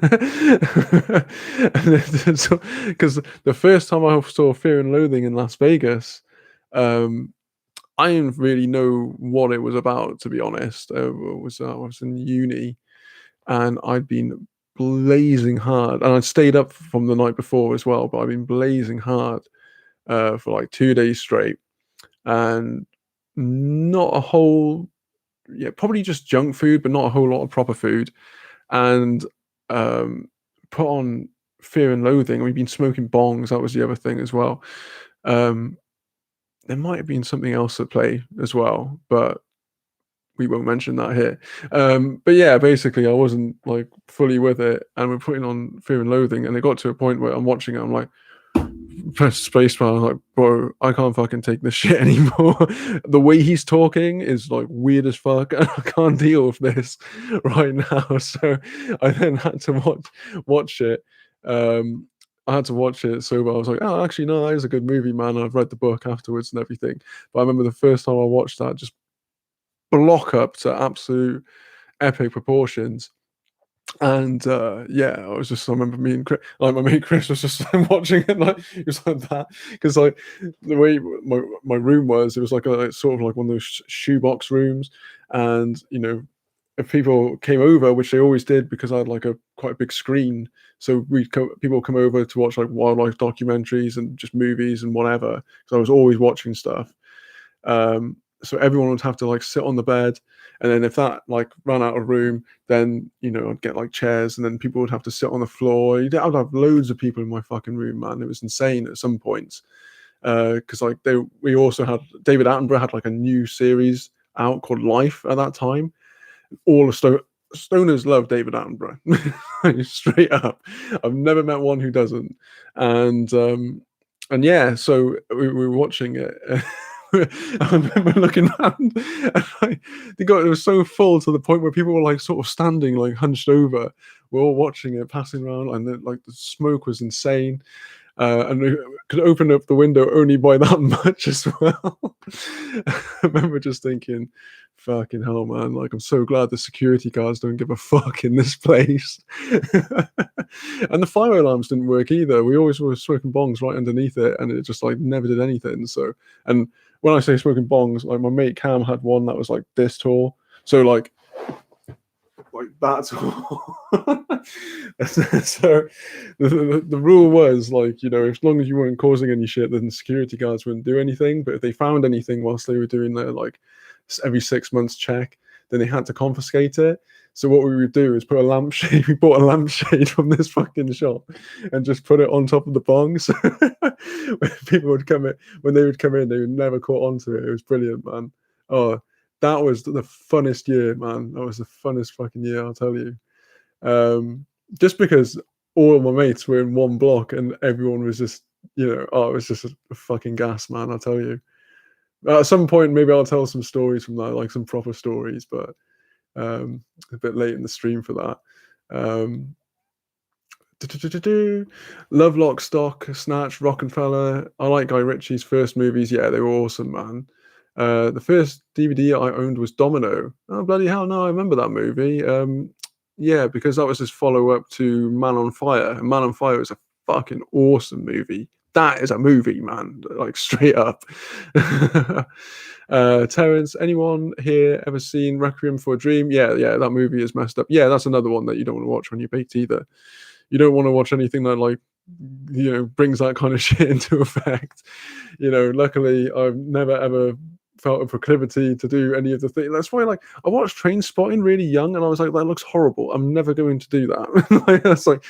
the first time I saw Fear and Loathing in Las Vegas, I didn't really know what it was about, to be honest. I was in uni and I'd been blazing hard, and I'd stayed up from the night before as well, but I've been blazing hard for like 2 days straight, and not a whole, yeah, probably just junk food, but not a whole lot of proper food, and um, put on Fear and Loathing. We've been smoking bongs. That was the other thing as well. Um, there might have been something else at play as well, but we won't mention that here. But yeah, basically, I wasn't like fully with it, and we're putting on Fear and Loathing, and it got to a point where I'm watching it, I'm like, press spacebar, I'm like, bro, I can't fucking take this shit anymore. The way he's talking is like weird as fuck, and I can't deal with this right now. So I then had to watch it. I had to watch it sober. I was like, oh, actually, no, that is a good movie, man. I've read the book afterwards and everything. But I remember the first time I watched that, just block up to absolute epic proportions. And yeah, I remember me and Chris, like my mate Chris was just watching it, like he was like that because like the way my room was, it was like a sort of like one of those shoebox rooms, and if people came over, which they always did because I had like a quite a big screen, so people come over to watch like wildlife documentaries and just movies and whatever. Because I was always watching stuff. So everyone would have to like sit on the bed, and then if that like ran out of room, then I'd get like chairs, and then people would have to sit on the floor. I'd have loads of people in my fucking room, man. It was insane at some points. Because like we also had David Attenborough had like a new series out called Life at that time. All the stoners love David Attenborough, straight up. I've never met one who doesn't, and yeah, so we were watching it. I remember looking around, and it was so full to the point where people were like sort of standing, like hunched over. We're all watching it passing around, and then, like the smoke was insane. And we could open up the window only by that much as well. I remember just thinking, fucking hell, man. Like, I'm so glad the security guards don't give a fuck in this place. And the fire alarms didn't work either. We always were smoking bongs right underneath it, and it just like never did anything. So, and when I say smoking bongs, like my mate Cam had one that was like this tall. So, like that tall. So the rule was like, as long as you weren't causing any shit, then the security guards wouldn't do anything. But if they found anything whilst they were doing their like every 6 months check, then they had to confiscate it. So what we would do is put a lampshade. We bought a lampshade from this fucking shop and just put it on top of the bongs. When people would come in, when they would come in, they would never caught onto it. It was brilliant, man. Oh, that was the funnest year, man. That was the funnest fucking year, I'll tell you. Just because all of my mates were in one block and everyone was just, oh, it was just a fucking gas, man, I'll tell you. At some point, maybe I'll tell some stories from that, like some proper stories, but a bit late in the stream for that. Love Lock, Stock, Snatch, Rockefeller. I like Guy Ritchie's first movies. Yeah, they were awesome, man. The first DVD I owned was Domino. Oh, bloody hell, no, I remember that movie. Yeah, because that was his follow-up to Man on Fire. And Man on Fire is a fucking awesome movie. That is a movie, man. Like, straight up. Terrence, anyone here ever seen Requiem for a Dream? Yeah, that movie is messed up. Yeah, that's another one that you don't want to watch when you're baked either. You don't want to watch anything that, like, brings that kind of shit into effect. Luckily, I've never ever felt a proclivity to do any of the things. That's why, like, I watched Train Spotting really young, and I was like, that looks horrible. I'm never going to do that. Like, that's like,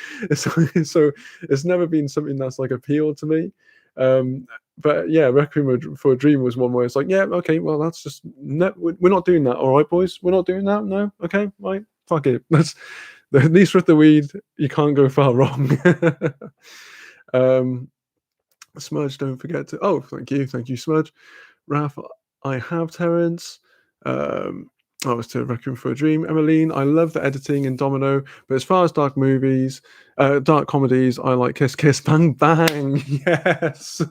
so it's never been something that's like appealed to me. But yeah, Requiem for a Dream was one where it's like, yeah, okay, well, that's just we're not doing that. All right, boys, we're not doing that. No, okay, right, fuck it. That's at least with the weed, you can't go far wrong. Smudge, don't forget to. Oh, thank you, Smudge. Ralph, I have Terrence. I was to Requiem for a Dream. Emmeline, I love the editing in Domino, but as far as dark dark comedies, I like Kiss Kiss Bang Bang. Yes,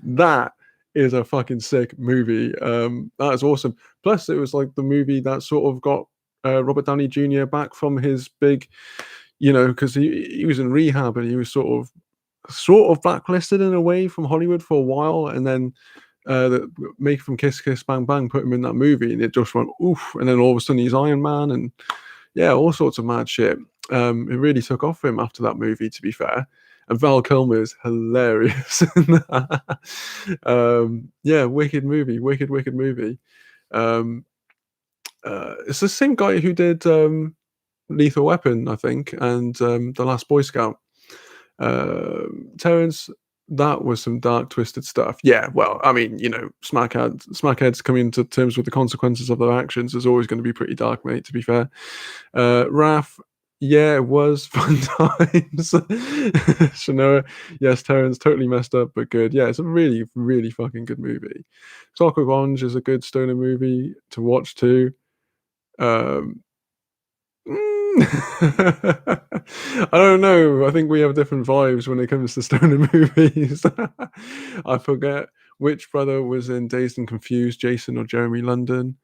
that is a fucking sick movie. That is awesome. Plus, it was like the movie that sort of got Robert Downey Jr. back from his big, because he was in rehab and he was sort of blacklisted in a way from Hollywood for a while, and then the maker from Kiss Kiss Bang Bang put him in that movie, and it just went oof, and then all of a sudden he's Iron Man, and yeah, all sorts of mad shit. It really took off for him after that movie, to be fair. And Val Kilmer is hilarious. Yeah, wicked movie. It's the same guy who did Lethal Weapon, I think, and The Last Boy Scout. Terrence, that was some dark, twisted stuff. Yeah, well, I mean, smackheads coming to terms with the consequences of their actions is always going to be pretty dark, mate, to be fair. Raf, yeah, it was fun times. Shanoa, yes, Terrence, totally messed up, but good. Yeah, it's a really, really fucking good movie. Clockwork Orange is a good stoner movie to watch too. I don't know. I think we have different vibes when it comes to stoner movies. I forget which brother was in Dazed and Confused, Jason or Jeremy London.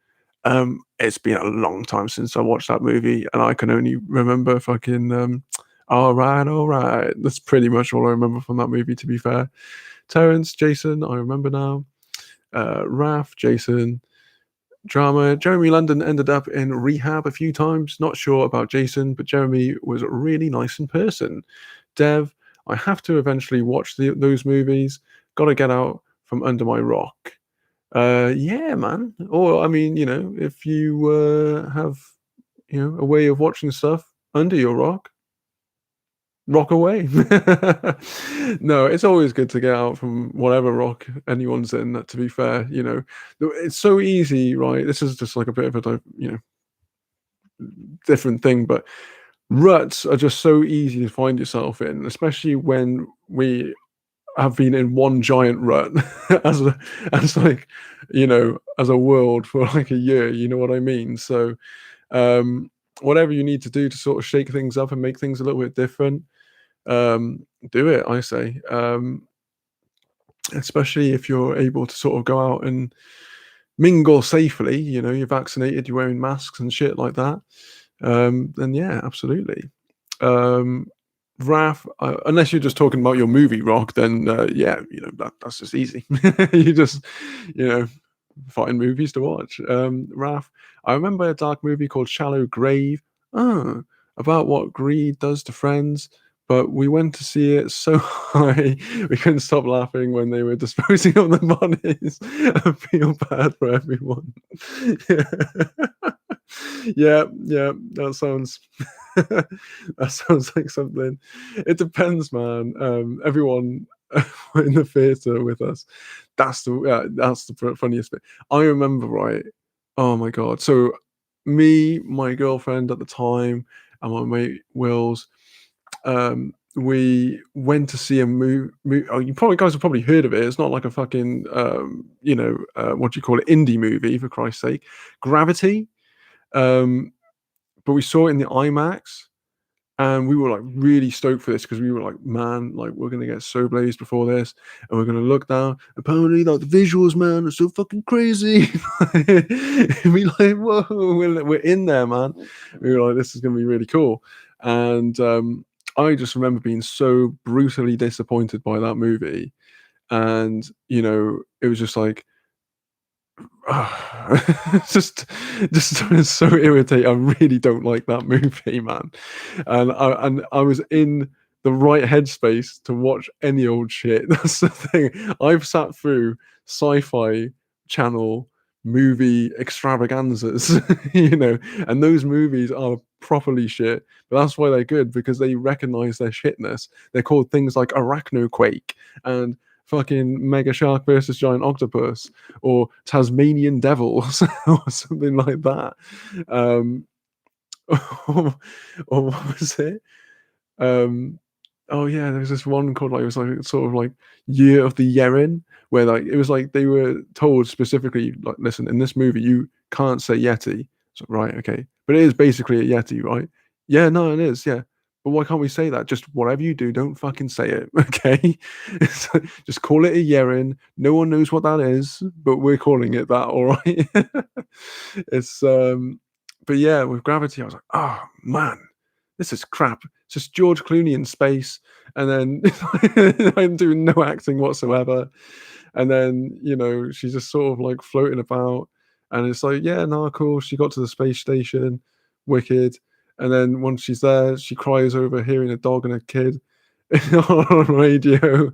It's been a long time since I watched that movie, and I can only remember fucking all right. That's pretty much all I remember from that movie, to be fair. Terrence, Jason, I remember now. Raf, Jason. Drama. Jeremy London ended up in rehab a few times. Not sure about Jason, but Jeremy was really nice in person. Dev, I have to eventually watch those movies. Got to get out from under my rock. Yeah, man. Or I mean, if you have, a way of watching stuff under your rock, rock away. No, it's always good to get out from whatever rock anyone's in, to be fair. It's so easy, right? This is just like a bit of a different thing, but ruts are just so easy to find yourself in, especially when we have been in one giant rut as a, as like, as a world for like a year. You know what I mean? So whatever you need to do to sort of shake things up and make things a little bit different, do it. I say, especially if you're able to sort of go out and mingle safely. You're vaccinated, you're wearing masks and shit like that. Then yeah, absolutely. Um, Raf, unless you're just talking about your movie rock, then yeah, that's just easy. You just, you know, find movies to watch. Raf, I remember a dark movie called Shallow Grave. Oh, about what greed does to friends. But we went to see it so high we couldn't stop laughing when they were disposing of the bodies. I feel bad for everyone. Yeah, yeah, that sounds that sounds like something. It depends, man. Everyone in the theater with us. That's the funniest bit. I remember, right? Oh my god. So me, my girlfriend at the time, and my mate Wills, we went to see a movie. Oh, you probably guys have probably heard of it. It's not like a fucking what do you call it, indie movie, for Christ's sake. Gravity. Um, but we saw it in the IMAX, and we were like really stoked for this because we were like, man, like we're gonna get so blazed before this, and we're gonna look down. Apparently, like the visuals, man, are so fucking crazy. We like, whoa, we're in there, man. We were like, this is gonna be really cool. And I just remember being so brutally disappointed by that movie, and it was just like, it's just so irritating. I really don't like that movie, man. And I was in the right headspace to watch any old shit. That's the thing. I've sat through sci-fi channel movie extravaganzas, and those movies are properly shit. But that's why they're good, because they recognize their shitness. They're called things like Arachnoquake and fucking Mega Shark versus Giant Octopus, or Tasmanian Devils, or something like that. Um, or what was it? Um, oh yeah, there was this one called, like, it was like sort of like Year of the Yeren, where like it was like they were told specifically, like, listen, in this movie you can't say Yeti. So, right, okay, but it is basically a Yeti, right? Yeah, no, it is, yeah. But why can't we say that? Just whatever you do, don't fucking say it, okay? Just call it a Yeren. No one knows what that is, but we're calling it that, all right? It's but yeah, with Gravity, I was like, oh man, this is crap. It's just George Clooney in space, and then I'm doing no acting whatsoever. And then, she's just sort of like floating about, and it's like, yeah, no, cool. She got to the space station, wicked. And then once she's there, she cries over hearing a dog and a kid on radio.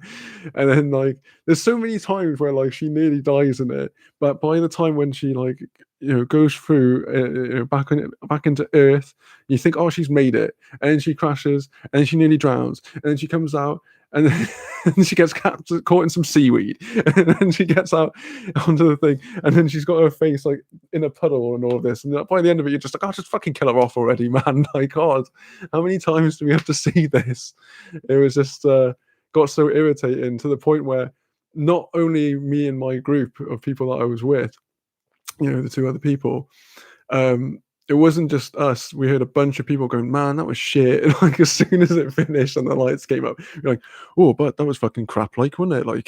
And then, like, there's so many times where like she nearly dies in it, but by the time when she, like, goes through back into Earth, you think, oh, she's made it, and then she crashes, and then she nearly drowns, and then she comes out, and then and she gets caught in some seaweed, and then she gets out onto the thing, and then she's got her face like in a puddle and all of this, and by the end of it, you're just like, oh, just fucking kill her off already, man. Like, God, how many times do we have to see this? It was just got so irritating, to the point where not only me and my group of people that I was with, the two other people, it wasn't just us. We heard a bunch of people going, man, that was shit. And like, as soon as it finished and the lights came up, you're like, oh, but that was fucking crap, like, wasn't it? Like,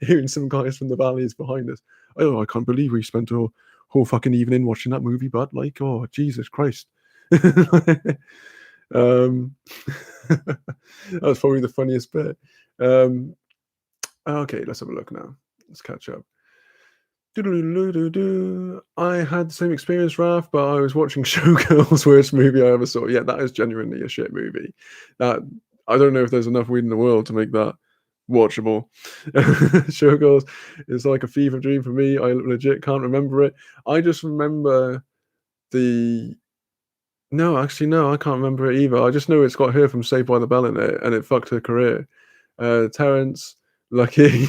hearing some guys from the valleys behind us. Oh, I can't believe we spent a whole fucking evening watching that movie, but like, oh, Jesus Christ. um, that was probably the funniest bit. Okay, let's have a look now. Let's catch up. I had the same experience, Raf, but I was watching Showgirls, worst movie I ever saw. Yeah, that is genuinely a shit movie. That, I don't know if there's enough weed in the world to make that watchable. Showgirls is like a fever dream for me. I legit can't remember it. I just remember the. No, actually, no, I can't remember it either. I just know it's got her from Saved by the Bell in it, and it fucked her career. Terrence, Lucky,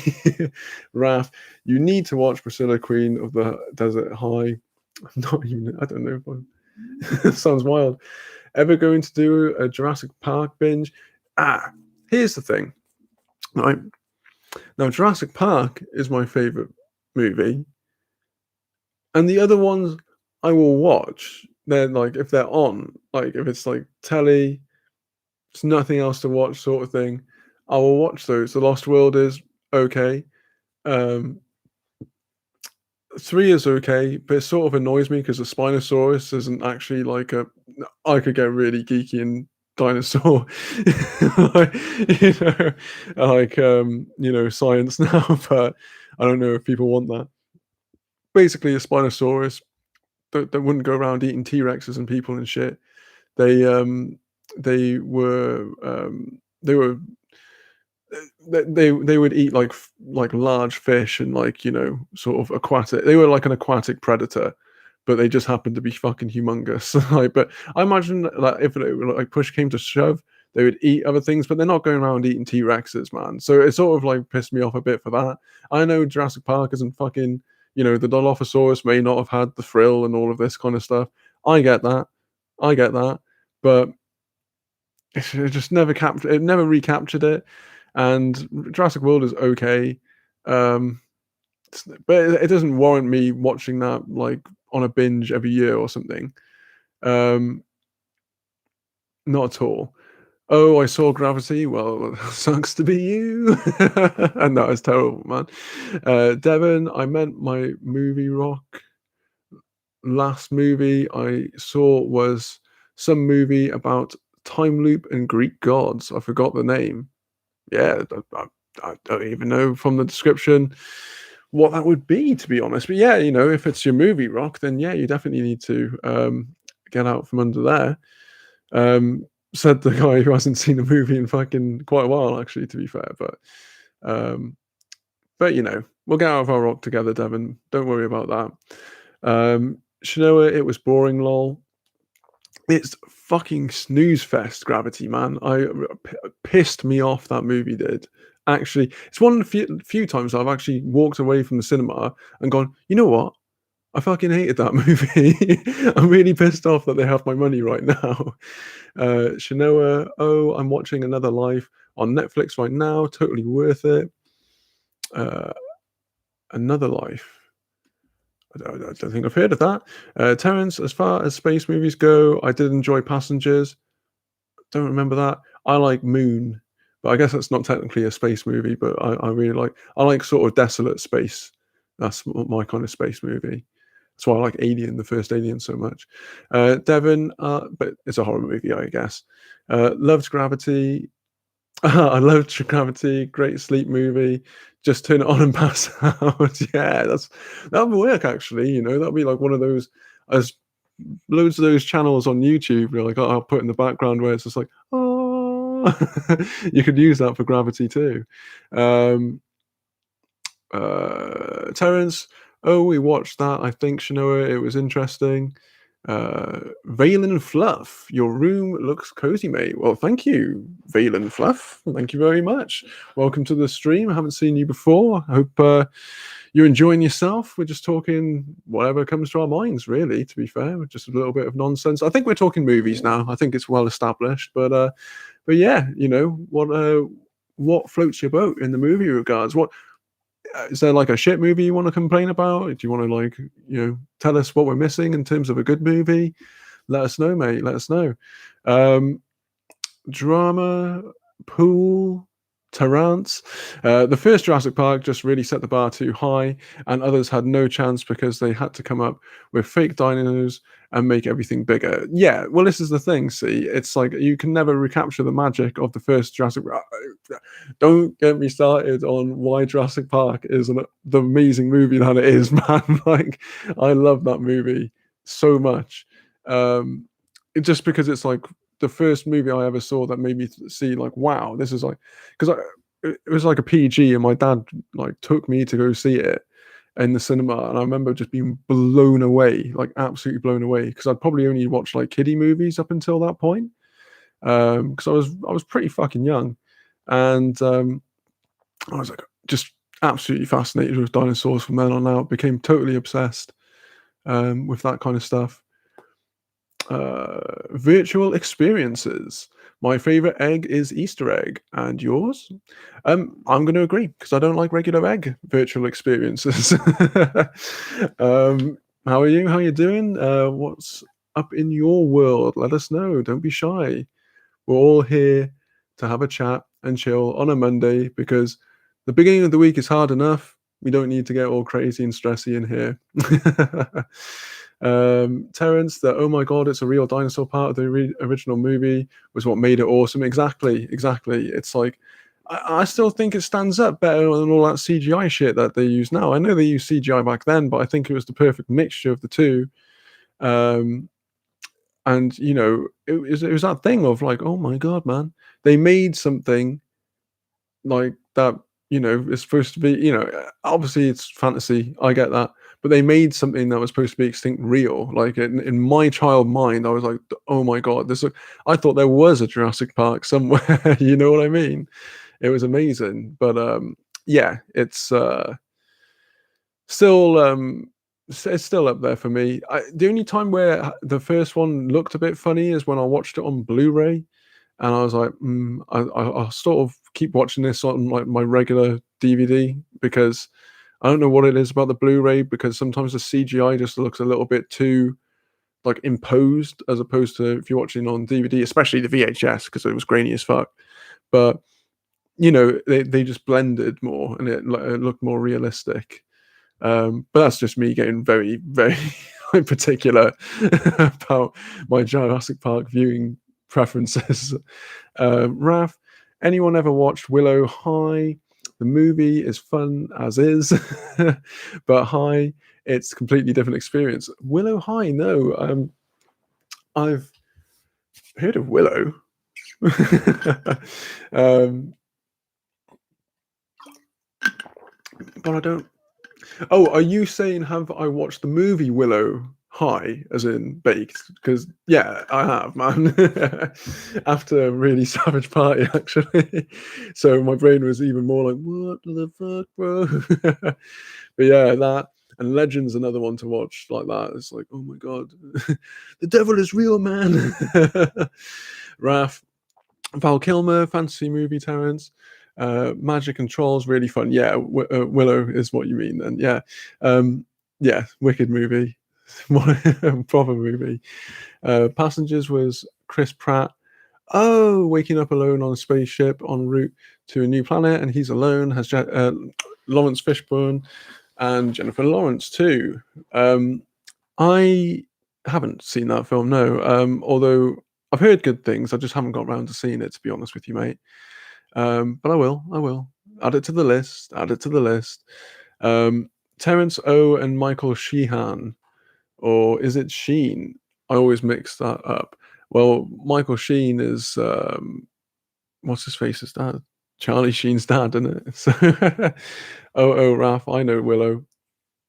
Raph, you need to watch Priscilla, Queen of the Desert High. I'm not even, I don't know if I'm, sounds wild. Ever going to do a Jurassic Park binge? Here's the thing. Right now, Jurassic Park is my favorite movie, and the other ones I will watch. They're like if they're on, like if it's like telly, it's nothing else to watch, sort of thing. I will watch those. The Lost World is okay. Um, 3 is okay, but it sort of annoys me because the Spinosaurus isn't actually like a. I could get really geeky and dinosaur, like, science now, but I don't know if people want that. Basically, a Spinosaurus that wouldn't go around eating T Rexes and people and shit. They um they were they would eat like large fish and like sort of aquatic. They were like an aquatic predator, but they just happened to be fucking humongous. Like, but I imagine that if like push came to shove, they would eat other things, but they're not going around eating T Rexes, man. So it sort of like pissed me off a bit for that. I know Jurassic Park isn't fucking. The Dilophosaurus may not have had the thrill and all of this kind of stuff. I get that. I get that. But it just never captured. It never recaptured it. And Jurassic World is okay, um, but it doesn't warrant me watching that like on a binge every year or something. Um, Not at all. Oh, I saw Gravity. Well, sucks to be you. And that was terrible, man. Devon, I meant my movie rock. Last movie I saw was some movie about time loop and Greek gods. I forgot the name. Yeah, I don't even know from the description what that would be, to be honest. But yeah, if it's your movie rock, then yeah, you definitely need to get out from under there. Um, Said the guy who hasn't seen a movie in fucking quite a while, actually, to be fair. Um, but we'll get out of our rock together, Devon. Don't worry about that. Shinoa, it was boring, lol. It's fucking snooze fest, Gravity, man. Pissed me off, that movie did. Actually, it's one of the few times I've actually walked away from the cinema and gone, you know what? I fucking hated that movie. I'm really pissed off that they have my money right now. Shinoa, oh, I'm watching Another Life on Netflix right now. Totally worth it. Uh, Another Life. I don't think I've heard of that. Terence, as far as space movies go, I did enjoy Passengers. Don't remember that. I like Moon, but I guess that's not technically a space movie. But I really like. I like sort of desolate space. That's my kind of space movie. That's why I like Alien, the first Alien, so much. Devon, but it's a horror movie, I guess. Loved Gravity. I loved Gravity. Great sleep movie. Just turn it on and pass out. Yeah, that would work actually. That'd be like one of those. As loads of those channels on YouTube, like I'll put in the background where it's just like, oh, you could use that for Gravity too. Um, Terence, oh, we watched that. I think Shanoa, it was interesting. Valen Fluff, your room looks cozy, mate. Well, thank you, Valen Fluff. Thank you very much. Welcome to the stream. I haven't seen you before. I hope you're enjoying yourself. We're just talking whatever comes to our minds, really, to be fair. Just a little bit of nonsense. I think we're talking movies now. I think it's well established. But yeah, what floats your boat in the movie regards? What is there like a shit movie you want to complain about? Do you want to tell us what we're missing in terms of a good movie? Let us know, mate. Let us know. Um, Drama, pool, Terrance. The first Jurassic Park just really set the bar too high, and others had no chance because they had to come up with fake dinos and make everything bigger. Yeah, well, this is the thing. See, it's like you can never recapture the magic of the first Jurassic. Don't get me started on why Jurassic Park is the amazing movie that it is, man. Like, I love that movie so much. Just because it's like the first movie I ever saw that made me see like, wow, this is like, because it was like a PG, and my dad like took me to go see it in the cinema, and I remember just being blown away, like absolutely blown away, because I'd probably only watched like kiddie movies up until that point, because I was pretty fucking young, and I was like just absolutely fascinated with dinosaurs from then on out. Became totally obsessed with that kind of stuff. Virtual experiences. My favorite egg is Easter egg, and yours? I'm going to agree because I don't like regular egg virtual experiences. How are you? How you doing? What's up in your world? Let us know. Don't be shy. We're all here to have a chat and chill on a Monday because the beginning of the week is hard enough. We don't need to get all crazy and stressy in here. Terence, the oh my god, it's a real dinosaur part of the original movie was what made it awesome. Exactly, exactly. It's like I still think it stands up better than all that CGI shit that they use now. I know they used CGI back then, but I think it was the perfect mixture of the two. Um, and it was that thing of like, oh my god, man, they made something like that. Is supposed to be. Obviously it's fantasy. I get that, but they made something that was supposed to be extinct real. Like in my child mind, I was like, oh my god, this. I thought there was a Jurassic Park somewhere. You know what I mean? It was amazing, but yeah, it's still it's still up there for me. The only time where the first one looked a bit funny is when I watched it on Blu-ray, and I was like, I'll sort of keep watching this on like my regular DVD because I don't know what it is about the Blu-ray because sometimes the CGI just looks a little bit too like imposed as opposed to if you're watching on DVD, especially the VHS because it was grainy as fuck. But they just blended more and it looked more realistic. But that's just me getting very, very particular about my Jurassic Park viewing preferences. Raf, anyone ever watched Willow High? The movie is fun as is, but High, it's completely different experience. Willow High, no. I've heard of Willow. um, but I don't. Oh, are you saying have I watched the movie Willow High, as in baked? Because yeah, I have, man. After a really savage party, actually. So my brain was even more like, what the fuck, bro? But yeah, that and Legend's another one to watch like that. It's like, oh my god, the devil is real, man. Raf, Val Kilmer, fantasy movie, Terrence. Magic and Trolls, really fun. Yeah, Willow is what you mean then. Yeah. Yeah, wicked movie. Proper movie. Passengers was Chris Pratt. Oh, waking up alone on a spaceship en route to a new planet, and he's alone. Has Lawrence Fishburne and Jennifer Lawrence too. I haven't seen that film, no. Although I've heard good things, I just haven't got around to seeing it. To be honest with you, mate. But I will. I will add it to the list. Add it to the list. Terence O and Michael Sheehan, or is it Sheen? I always mix that up. Well, Michael Sheen is what's his face's dad? Charlie Sheen's dad, isn't it? So, oh, Ralph, I know Willow.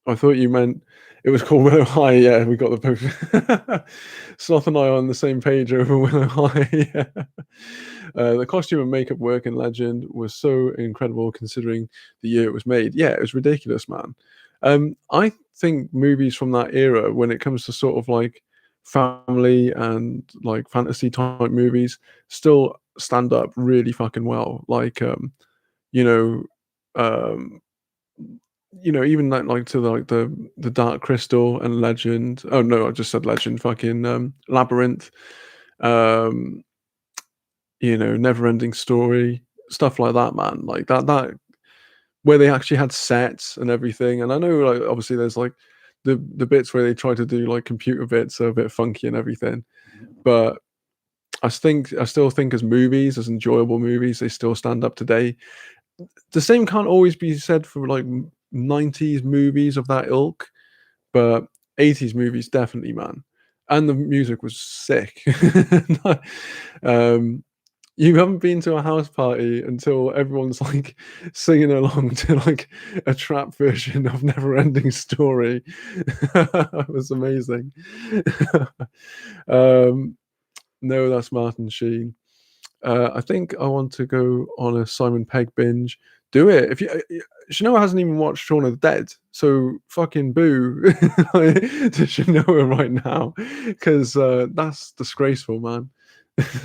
I thought you meant it was called Willow High. Yeah, we got the both. Sloth and I are on the same page over Willow High. Yeah. The costume and makeup work in Legend was so incredible considering the year it was made. Yeah, it was ridiculous, man. I think movies from that era, when it comes to sort of like family and like fantasy type movies, still stand up really fucking well. Like, you know, um, even like to the Dark Crystal and Legend. Oh no, I just said Legend. Fucking Labyrinth. Um, Never Ending Story, stuff like that, man. Like that where they actually had sets and everything. And I know, like, obviously, there's like the bits where they try to do like computer bits are a bit funky and everything, but I still think as movies, as enjoyable movies, they still stand up today. The same can't always be said for like 90s movies of that ilk, but 80s movies definitely, man. And the music was sick. um, you haven't been to a house party until everyone's like singing along to like a trap version of Never Ending Story. It was amazing. um, no, that's Martin Sheen. I think I want to go on a Simon Pegg binge Do it. If you Shanoa hasn't even watched Shaun of the Dead, so fucking boo to Shanoa right now, because that's disgraceful, man.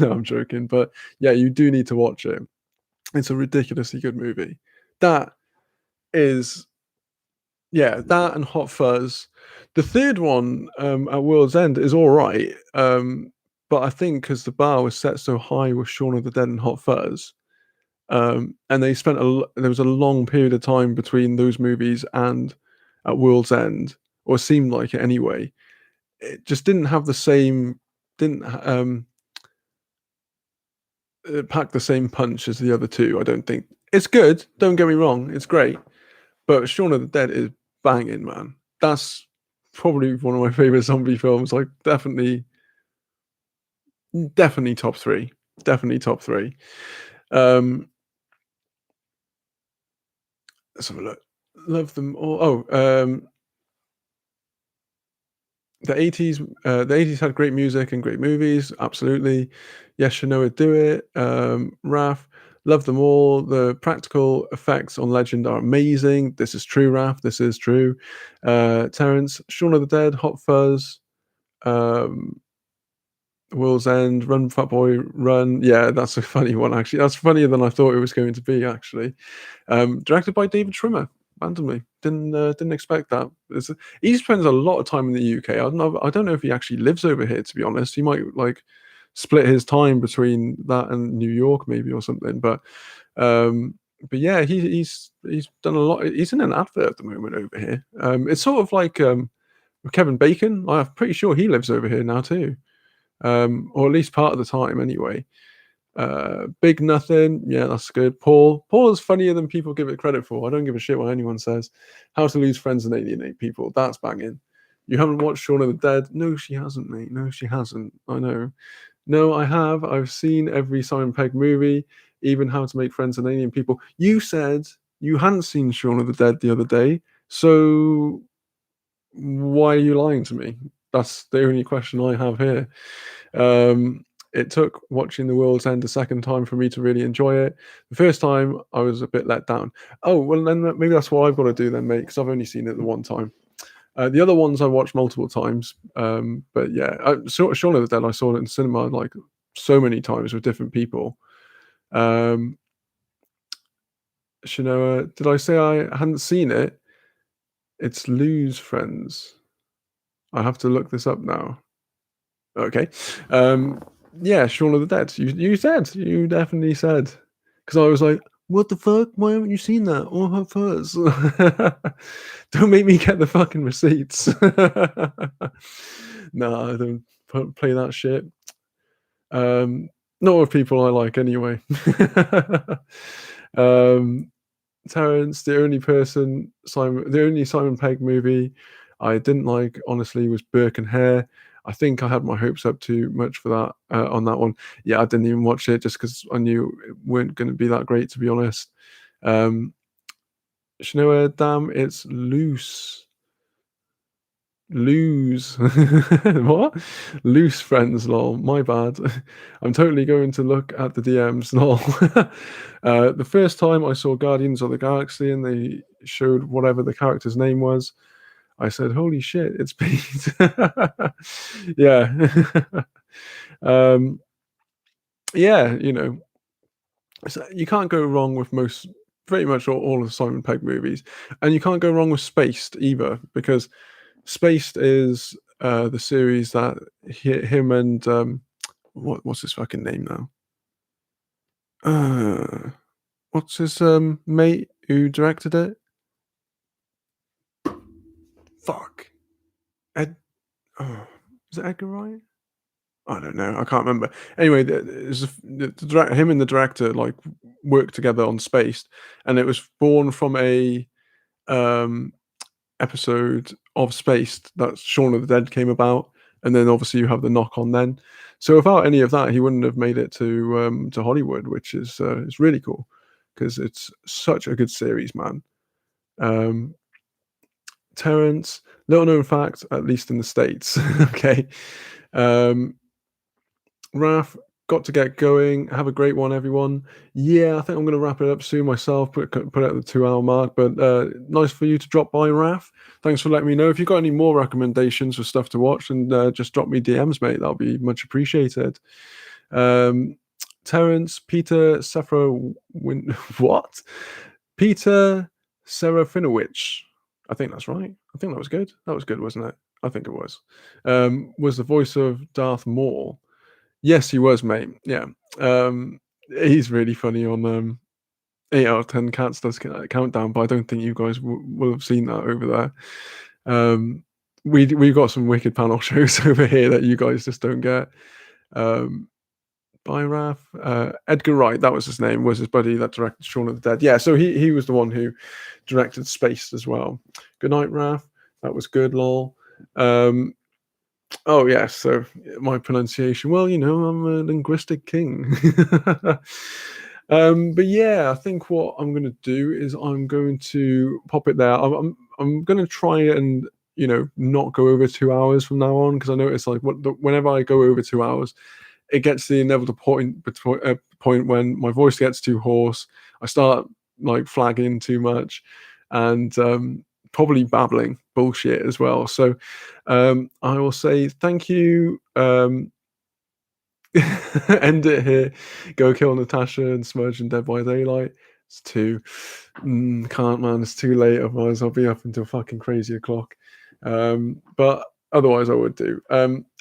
No, I'm joking, but yeah, you do need to watch it. It's a ridiculously good movie. That is, yeah, that and Hot Fuzz. The third one, at World's End, is all right, but I think because the bar was set so high with Shaun of the Dead and Hot Fuzz, and they spent there was a long period of time between those movies and at World's End, or seemed like it anyway. It just didn't have the same, didn't pack the same punch as the other two. I don't think it's good. Don't get me wrong, it's great, but Shaun of the Dead is banging, man. That's probably one of my favorite zombie films. Like definitely top three. Definitely top three. Um, let's have a look. Love them all. Oh, the 80s had great music and great movies, absolutely. Yes, Shanoa do it. Raf, love them all. The practical effects on Legend are amazing. This is true, Raf. This is true. Terence, Shaun of the Dead, Hot Fuzz, um, World's End, Run Fat Boy Run. Yeah, that's a funny one actually. That's funnier than I thought it was going to be actually. Directed by David Schwimmer. Randomly, didn't expect that. He spends a lot of time in the UK. I don't know if he actually lives over here. To be honest, he might like split his time between that and New York, maybe or something. Um, but yeah, he's done a lot. He's in an advert at the moment over here. It's sort of like with Kevin Bacon. I'm pretty sure he lives over here now too, or at least part of the time anyway. Big Nothing, yeah, that's good. Paul is funnier than people give it credit for. I don't give a shit what anyone says. How to Lose Friends and Alienate People, that's banging. You haven't watched Shaun of the Dead? No, she hasn't, mate. No, she hasn't. I know. No, I have. I've seen every Simon Pegg movie, even How to Make Friends and Alien People. You said you hadn't seen Shaun of the Dead the other day, so why are you lying to me? That's the only question I have here. Um, it took watching The World's End a second time for me to really enjoy it. The first time I was a bit let down. Oh, well, then maybe that's what I've got to do then, mate, because I've only seen it the one time. The other ones I watched multiple times. But yeah, Shaun of the Dead, I saw it in cinema like so many times with different people. Um, Shanoa, did I say I hadn't seen it? It's Lou's Friends. I have to look this up now. Okay. Um, yeah, Shaun of the Dead. You definitely said, because I was like, what the fuck? Why haven't you seen that? All her first. Don't make me get the fucking receipts. No, I don't play that shit. Not with people I like anyway. um, Terence, the only Simon Pegg movie I didn't like, honestly, was Burke and Hare. I think I had my hopes up too much for that on that one. Yeah, I didn't even watch it just because I knew it weren't going to be that great, to be honest. Shanoa, damn, it's loose. Lose. What? Loose friends, lol. My bad. I'm totally going to look at the DMs, lol. The first time I saw Guardians of the Galaxy and they showed whatever the character's name was, I said, holy shit, it's Pete. Yeah. um, yeah, so you can't go wrong with pretty much all of Simon Pegg movies. And you can't go wrong with Spaced either, because Spaced is the series that him and what's his fucking name now? What's his mate who directed it? Fuck. Ed. Oh, is it Edgar Wright? I don't know. I can't remember. Anyway, him and the director like worked together on Spaced, and it was born from a um, episode of Spaced that Shaun of the Dead came about, and then obviously you have the knock on then. So without any of that, he wouldn't have made it to Hollywood, which is really cool because it's such a good series, man. Um, Terrence, little known fact, at least in the States. Okay. Um, Raf, got to get going. Have a great one, everyone. Yeah, I think I'm going to wrap it up soon myself. Put it at the 2 hour mark. But nice for you to drop by, Raf. Thanks for letting me know. If you've got any more recommendations for stuff to watch, and just drop me DMs, mate. That'll be much appreciated. Um, Terence, Peter, what? Peter Serafinowicz. I think that's right. I think that was good. That was good, wasn't it? I think it was. Was the voice of Darth Maul. Yes, he was, mate. Yeah. He's really funny on 8 out of 10 Cats does countdown, but I don't think you guys will have seen that over there. We've got some wicked panel shows over here that you guys just don't get. By Raph, Edgar Wright, that was his name, was his buddy that directed Shaun of the Dead. Yeah, so he was the one who directed Spaced as well. Good night, Raph. That was good, lol. Oh yes, so my pronunciation. Well, I'm a linguistic king. But yeah, I think what I'm going to do is I'm going to pop it there. I'm going to try and not go over 2 hours from now on, because I notice like whenever I go over 2 hours, it gets to the inevitable point when my voice gets too hoarse. I start like flagging too much, and probably babbling bullshit as well. So I will say thank you. End it here. Go kill Natasha and Smudge and Dead by Daylight. It's too. Can't, man. It's too late. Otherwise, I'll be up until fucking crazy o'clock. But otherwise, I would do.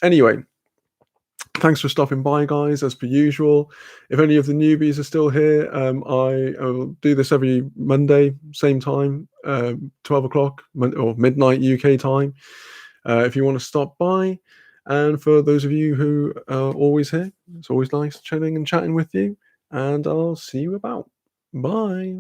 Anyway. Thanks for stopping by, guys, as per usual. If any of the newbies are still here, I will do this every Monday, same time, 12 o'clock or midnight UK time, if you want to stop by. And for those of you who are always here, it's always nice chilling and chatting with you. And I'll see you about. Bye.